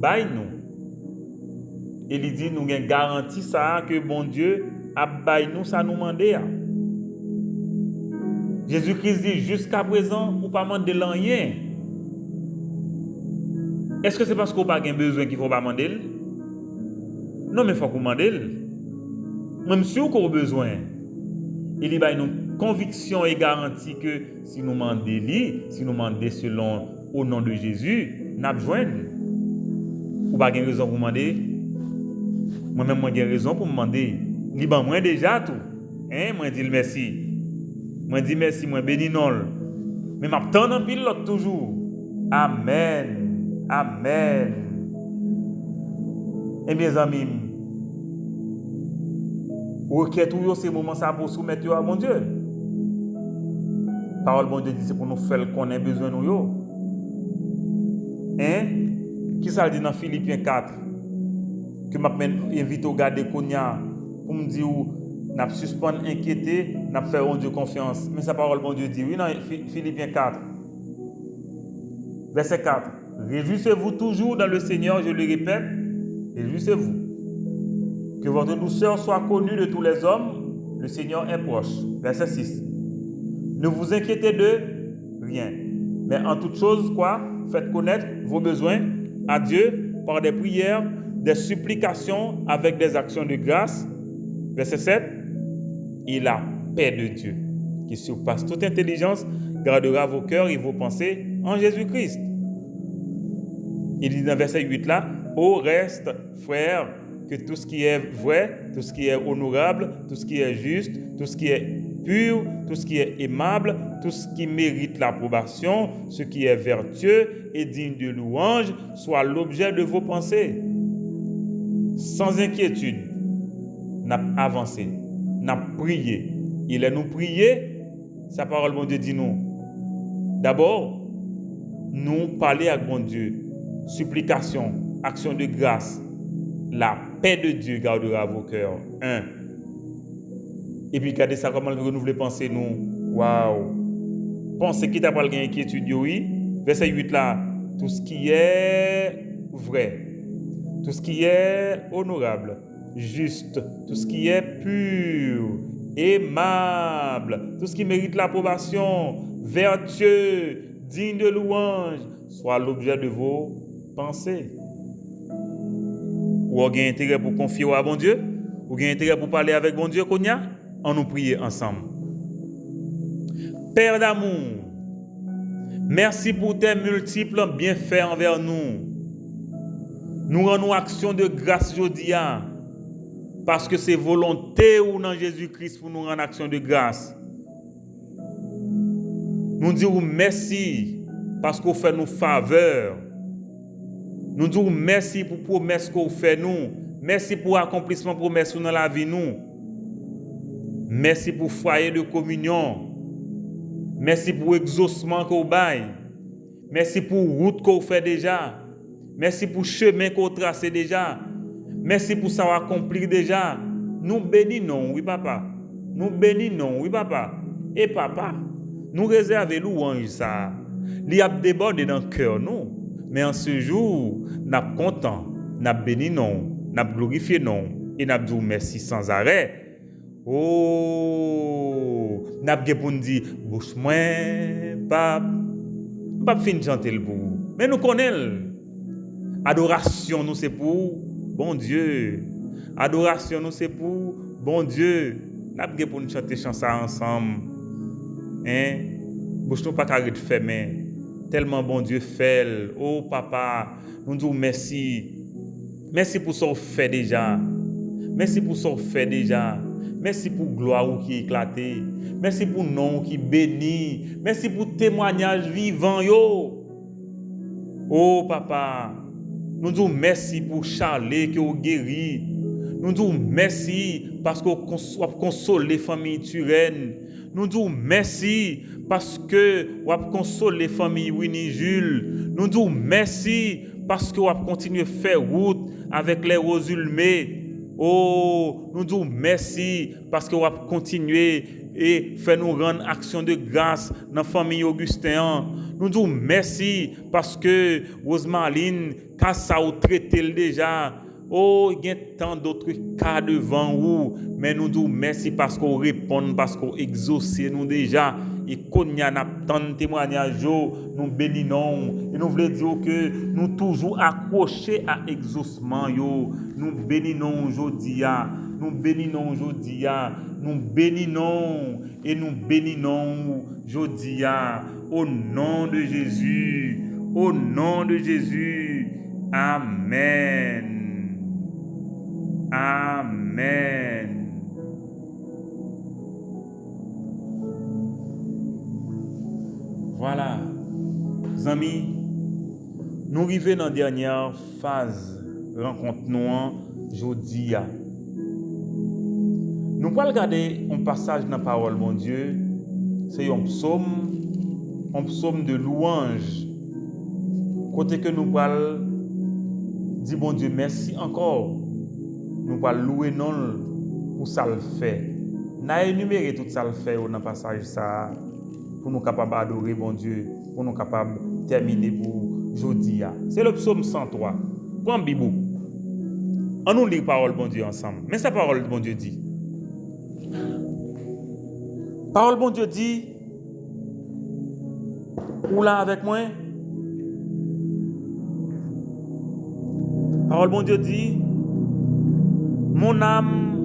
bail nous. Et il dit nous avons garanti ça que bon Dieu a bail nous ça nous demander. Jésus-Christ dit jusqu'à présent ou pas demander rien. Est-ce que c'est parce qu'on pas besoin qu'il faut pas demander? Non mais il faut qu'on demande. Même si on a besoin. Il y a une conviction et garantie que si nous demandons si nous demandons selon au nom de Jésus, nous avons besoin. Ou pas raison pour demander. Moi-même, j'ai raison pour me demander. Liban, moi déjà tout. Moi dis merci. Moi dis merci, moi bénis non. Mais m'attends en pile l'autre toujours. Amen. Amen. Et mes amis, requête ou c'est moment ça pour soumettre à mon Dieu. Parole bon Dieu dit c'est pour nous faire qu'on ait besoin nous yo. Qui ça dit dans Philippiens 4 que m'a invité au garder Konya pour me dire n'a suspendre inquiéter, n'a faire en Dieu confiance. Mais sa parole bon Dieu dit oui dans Philippiens 4 verset 4. Réjouissez-vous toujours dans le Seigneur, je le répète, réjouissez-vous. Que votre douceur soit connue de tous les hommes, le Seigneur est proche. Verset 6. Ne vous inquiétez de rien, mais en toute chose, quoi? Faites connaître vos besoins à Dieu par des prières, des supplications avec des actions de grâce. Verset 7. Et la paix de Dieu, qui surpasse toute intelligence, gardera vos cœurs et vos pensées en Jésus-Christ. Il dit dans verset 8 là, au reste, frères, que tout ce qui est vrai, tout ce qui est honorable, tout ce qui est juste, tout ce qui est pur, tout ce qui est aimable, tout ce qui mérite l'approbation, ce qui est vertueux et digne de louange, soit l'objet de vos pensées. Sans inquiétude, n'a avancé, n'a prié. Il est nous prier, sa parole, bon Dieu, dit nous. D'abord, nous parler avec bon Dieu. Supplication, action de grâce. La paix de Dieu gardera vos cœurs. 1. Et puis, regardez ça, comment nous renouveler penser nous. Waouh! Pensez qui t'a pas gagné inquiétude, oui. Verset 8 là. Tout ce qui est vrai, tout ce qui est honorable, juste, tout ce qui est pur, aimable, tout ce qui mérite l'approbation, vertueux, digne de louange, soit l'objet de vos pensées. Ou avez intérêt pour confier à bon Dieu, ou avez intérêt pour parler avec bon Dieu qu'on y a, on nous prie ensemble. Père d'amour, merci pour tes multiples bienfaits envers nous. Nous rendons action de grâce aujourd'hui, parce que c'est volonté ou dans Jésus-Christ pour nous rendre action de grâce. Nous disons merci parce qu'on fait nous faveur. Nous disons merci pour promesse qu'on fait nous. Merci pour accomplissement promesse dans la vie nous. Merci pour foyer de communion. Merci pour exaucement qu'on baille. Merci pour route qu'on fait déjà. Merci pour chemin qu'on trace déjà. Merci pour ça accomplir déjà. Nous bénissons, oui papa. Nous bénissons, oui papa. Et papa, nous réservons louange ça. Il y a débordé dans le cœur nous. Mais en ce jour, nous sommes contents, nous bénissons, nous glorifions et nous disons merci sans arrêt. Oh, nous avons dit, bouche moi, pas fin de chanter le bout. Mais nous connaissons. Adoration, nous c'est pour bon Dieu. Adoration, nous c'est pour bon Dieu. Nous avons pour nous chanter chanson ensemble. Hein? Bouche nous pas carré de fermer. Tellement bon Dieu fait. Oh papa, nous disons merci. Merci pour ce qu'on fait déjà. Merci pour ce qu'on fait déjà. Merci pour gloire qui est éclatée. Merci pour nom qui bénit. Merci pour témoignage vivant yo. Oh papa, nous disons merci pour Charlie qui est guéri. Nous disons merci parce qu'on console les familles Turenne. Nous disons merci parce que vous avez consolé les familles Winnie Jules. Nous disons merci parce que vous avez continué à faire route avec les Rosulmés. Oh, nous disons merci parce que vous avez continué et fait nous rendre action de grâce dans la famille Augustin. Nous disons merci parce que Rosemaline, quand ça a traité déjà. Oh, il y a tant d'autres cas devant vous, mais nous disons merci parce qu'on répond, parce qu'on exauce nous déjà. Et qu'on y a tant de témoignages, nous bénissons. Et nous voulons dire que nous toujours accrochés à exaucement. Nous bénissons aujourd'hui. Nous bénissons aujourd'hui. Nous bénissons et nous bénissons aujourd'hui. Au nom de Jésus. Au nom de Jésus. Amen. Amen. Voilà, amis, nous arrivons dans la dernière phase rencontre nous aujourd'hui. Nous allons regarder un passage dans la parole de mon Dieu. C'est un psaume de louange. Côté que nous allons Dis bon Dieu, merci encore. Nous allons louer non pour ça le fait. Nous allons énumérer tout ça le fait dans le passage ça pour nous capables d'adorer bon Dieu, pour nous capables de terminer pour jeudi. C'est le psaume 103. Prends Bible. On nous lit la parole bon Dieu ensemble. Mais sa parole bon Dieu dit. Parole bon Dieu dit. Ou là avec moi. Parole bon Dieu dit. Mon âme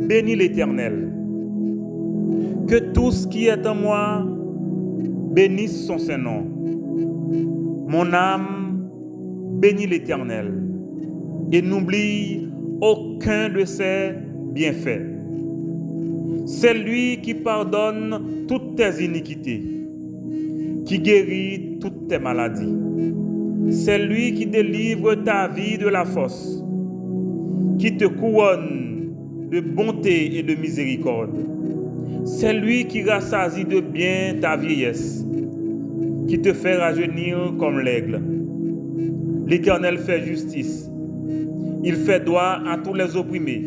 bénit l'Éternel. Que tout ce qui est en moi bénisse son Saint-Nom. Mon âme bénit l'Éternel et n'oublie aucun de ses bienfaits. C'est lui qui pardonne toutes tes iniquités, qui guérit toutes tes maladies. C'est lui qui délivre ta vie de la fosse, qui te couronne de bonté et de miséricorde. C'est lui qui rassasie de bien ta vieillesse, qui te fait rajeunir comme l'aigle. L'Éternel fait justice. Il fait droit à tous les opprimés.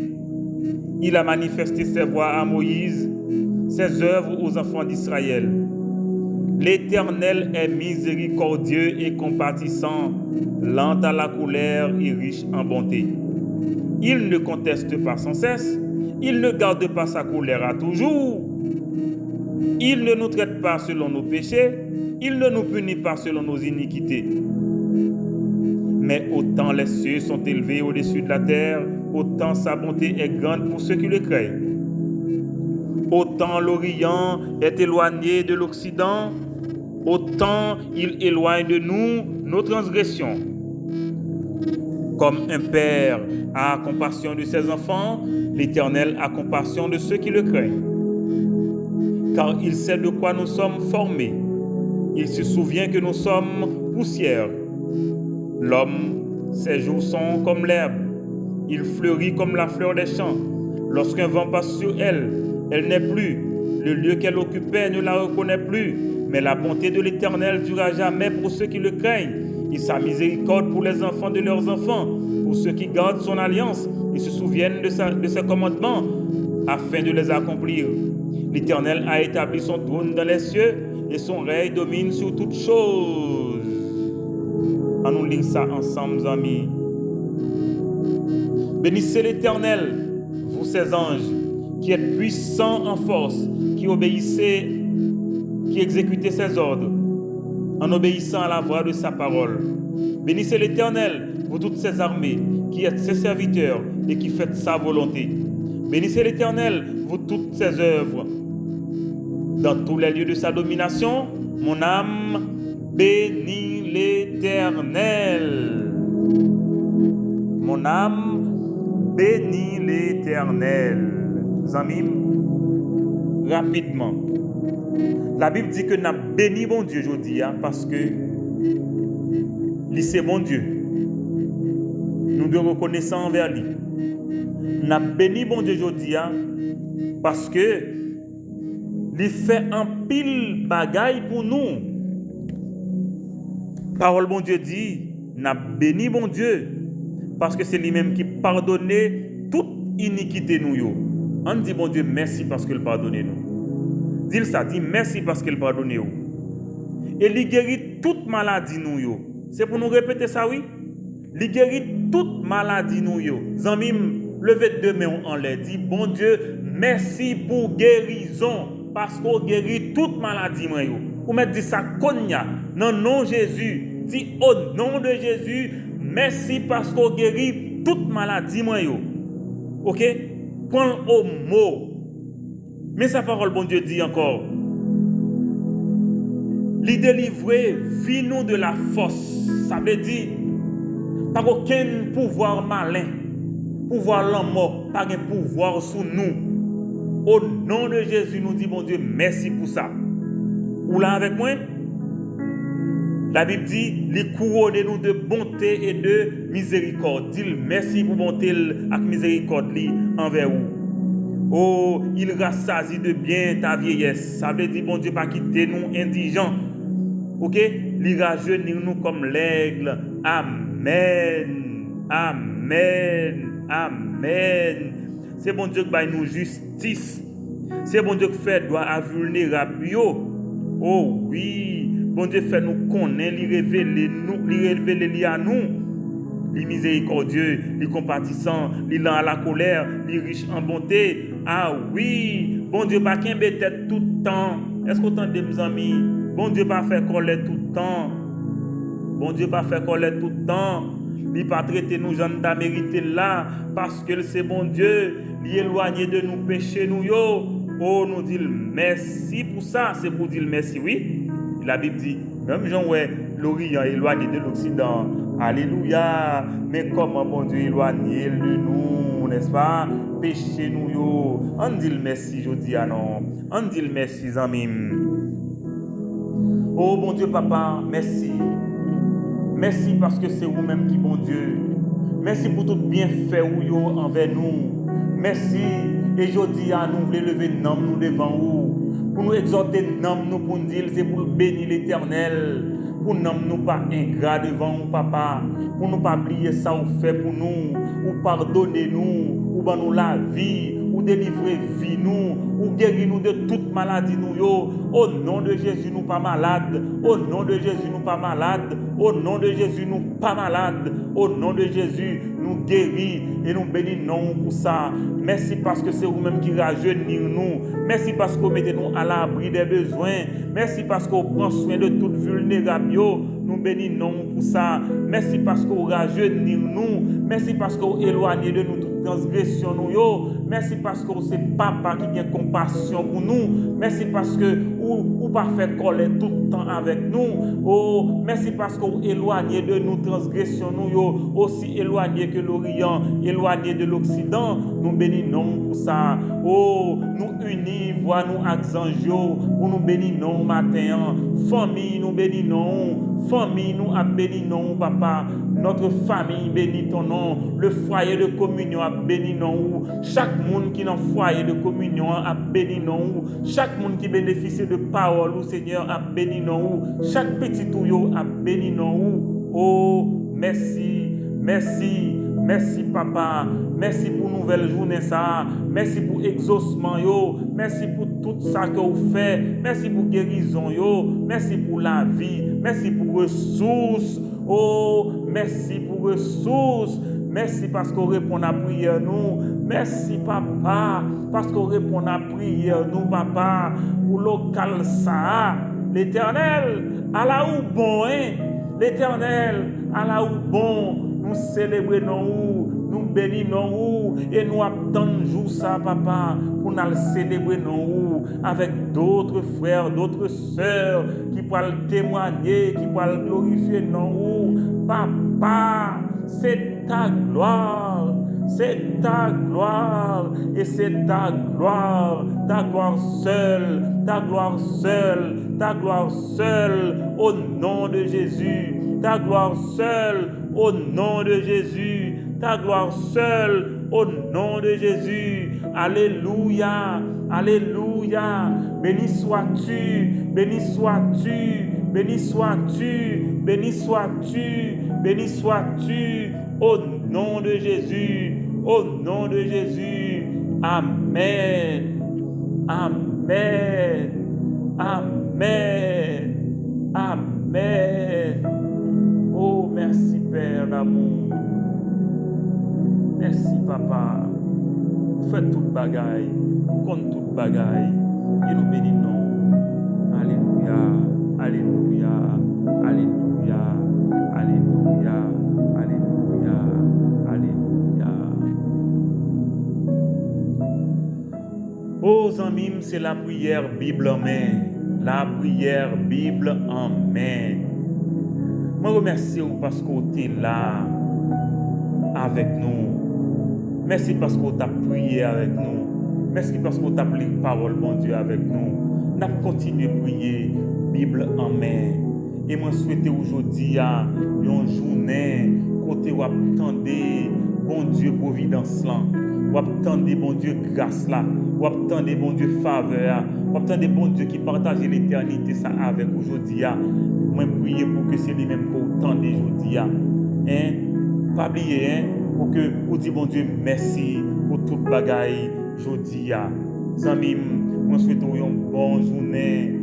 Il a manifesté ses voies à Moïse, ses œuvres aux enfants d'Israël. L'Éternel est miséricordieux et compatissant, lent à la colère et riche en bonté. Il ne conteste pas sans cesse, il ne garde pas sa colère à toujours. Il ne nous traite pas selon nos péchés, il ne nous punit pas selon nos iniquités. Mais autant les cieux sont élevés au-dessus de la terre, autant sa bonté est grande pour ceux qui le craignent. Autant l'Orient est éloigné de l'Occident, autant il éloigne de nous nos transgressions. Comme un père a compassion de ses enfants, l'Éternel a compassion de ceux qui le craignent. Car il sait de quoi nous sommes formés. Il se souvient que nous sommes poussière. L'homme, ses jours sont comme l'herbe. Il fleurit comme la fleur des champs. Lorsqu'un vent passe sur elle, elle n'est plus. Le lieu qu'elle occupait ne la reconnaît plus. Mais la bonté de l'Éternel durera jamais pour ceux qui le craignent. Et sa miséricorde pour les enfants de leurs enfants, pour ceux qui gardent son alliance et se souviennent de ses commandements, afin de les accomplir. L'Éternel a établi son trône dans les cieux et son règne domine sur toutes choses. On nous lit ça ensemble, amis. Bénissez l'Éternel, vous ses anges, qui êtes puissants en force, qui obéissez, qui exécutez ses ordres, en obéissant à la voix de sa parole. Bénissez l'Éternel, vous toutes ses armées, qui êtes ses serviteurs et qui faites sa volonté. Bénissez l'Éternel, vous toutes ses œuvres. Dans tous les lieux de sa domination, mon âme bénit l'Éternel. Mon âme bénit l'Éternel. Amis, rapidement. La Bible dit que nous avons béni bon Dieu aujourd'hui parce que c'est bon Dieu. Nous devons reconnaître envers lui. Nous avons béni bon Dieu aujourd'hui parce que il fait un pile bagaille pour nous. Parole bon Dieu dit, nous avons béni bon Dieu parce que c'est lui-même qui pardonne toute iniquité nous. On dit bon Dieu merci parce qu'il pardonne nous. Dis ça, dis merci parce qu'il pardonne nous. Et il guérit toute maladie nous. C'est pour nous répéter ça, oui? Il guérit toute maladie nous. Zami, levez deux mains en l'air. Dis bon Dieu merci pour guérison. Parce qu'on guérit toute maladie. Ou me dit ça, konya, non, non, Jésus. Dis au nom de Jésus, merci parce qu'on guérit toute maladie. Ok? Prends au mot. Mais sa parole, bon Dieu, dit encore. Lui délivrer, vie nous de la force. Ça veut dire, pas aucun pouvoir malin, pouvoir l'homme, pas un pouvoir sous nous. Au nom de Jésus, nous dit, bon Dieu, merci pour ça. Ou là avec moi? La Bible dit, les couronne nous de bonté et de miséricorde. Dit merci pour bonté et miséricorde envers vous. Oh, il rassasie de bien ta vieillesse. Ça veut dire, bon Dieu, pas quitter nous indigents. Ok? Il rajeunit nous comme l'aigle. Amen. Amen. Amen. C'est bon Dieu qui baille nous justice. C'est bon Dieu qui fait droit à vulnérable. Oh oui. Bon Dieu fait nous connaître, lui révéler à nous. Les miséricordieux, les compatissants, les lents à la colère, les riches en bonté. Ah oui, bon Dieu pas qu'un tête tout le temps. Est-ce qu'on entend mes amis? Bon Dieu pas faire colère tout le temps. Bon Dieu pas faire colère tout le temps. Il pas traiter nous gens d'à mériter là parce que c'est bon Dieu, il éloigné de nous péchés nous yo. Oh nous dit merci pour ça, c'est pour dire merci oui. La Bible dit même Jean ouais l'Orient éloigné de l'Occident. Alléluia. Mais comment bon Dieu éloigné de nous, n'est-ce pas? Péché nous yo. On dit merci je dis ah non. On dit merci amis. Oh bon Dieu papa, merci. Merci parce que c'est vous-même qui bon Dieu. Merci pour tout bienfait ou yo envers nous. Merci. Et je dis à nous, voulons lever nous devant vous. Pour nous exhorter nous pour nous dire, c'est pour bénir l'Éternel. Pour nous pas ingrat devant vous, papa. Pour nous pas oublier ça ou fait pour nous. Ou pardonner nous. Ou ban nous la vie. Ou délivrer vie nous. Ou guérir nous de toute maladie nous yo. Au nom de Jésus, nous pas malades. Au nom de Jésus, nous pas malades. Au nom de Jésus, nous pas malades. Au nom de Jésus, nous guéris et nous bénissons pour ça. Merci parce que c'est vous-même qui rajeunissez nous. Merci parce que vous mettez nous à l'abri des besoins. Merci parce que vous prenez soin de toute vulnérable. Nous bénissons pour ça. Merci parce que vous rajeunissez nous. Merci parce que vous éloignez de nous toute transgression. Merci parce que c'est papa qui a compassion pour nous. Merci parce que vous pas fait colère tout le temps avec nous. Oh, merci parce que vous éloignez de nous transgression. Nous aussi éloignés que l'Orient, éloignés de l'Occident. Nous bénissons pour ça. Oh, nous unis, voix nous accents pour nous bénissons matin. Famille, nous bénissons. Famille, nous bénissons, papa. Notre famille bénit ton nom. Le foyer de communion a béni nous. Chaque monde qui est dans le foyer de communion a béni nous. Chaque monde qui bénéficie de parole, au Seigneur a béni nous. Chaque petit touillot a béni nous. Oh, merci, merci, merci papa. Merci pour nouvelle journée ça. Merci pour exaucement yo. Merci pour tout ça que vous faites. Merci pour guérison yo. Merci pour la vie. Merci pour ressources. Oh, merci pour ressources. Merci parce qu'on répond à la prière nous. Merci papa parce qu'on répond à la prière nous papa. Pour local ça. L'Éternel à la ou bon hein. L'Éternel à la ou bon. Nous célébrons nous bénissons et nous attendons jour ça papa pour nous célébrer nous avec d'autres frères, d'autres sœurs qui pourront témoigner, qui pourront glorifier nous. Papa, c'est ta gloire. C'est ta gloire et c'est ta gloire seule, ta gloire seule, ta gloire seule au nom de Jésus, ta gloire seule au nom de Jésus, ta gloire seule au nom de Jésus. Alléluia, alléluia, béni sois-tu, béni sois-tu, béni sois-tu, béni sois-tu, béni sois-tu. Au nom de Jésus, au nom de Jésus, Amen, Amen, Amen, Amen. Oh, merci Père d'amour, merci Papa, faites toute bagaille, compte toute bagaille, et nous bénissons. Alléluia, Alléluia, Alléluia, Alléluia. Alléluia, Alléluia. Oh amis, c'est la prière Bible en main. La prière Bible en main. Je remercie vous parce que vous êtes là avec nous. Merci parce que vous avez prié avec nous. Merci parce que vous avez appelé parole, bon Dieu, avec nous. Nous allons continuer à prier Bible en main. Et moi, je souhaite aujourd'hui une journée côté où attendez bon Dieu providence là, où attendez bon Dieu grâce là, où attendez bon Dieu faveur, où attendez bon Dieu qui partage l'éternité ça avec aujourd'hui. Moi, prier pour que c'est lui-même qu'on attendez aujourd'hui. Hein? Pas oublier, hein, pour que vous dites, bon Dieu, merci pour toute bagaille aujourd'hui. Amis, moi souhaite une bonne journée.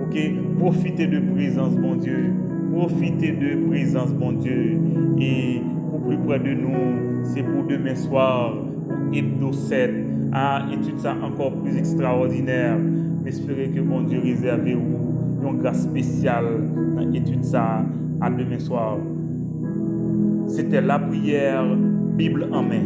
Ok, profitez de présence, bon Dieu. Profitez de présence, bon Dieu. Et pour plus près de nous, c'est pour demain soir, pour Hebdo 7, à étude ça encore plus extraordinaire. J'espère que bon Dieu réserve vous une grâce spéciale dans étude ça à demain soir. C'était la prière, Bible en main.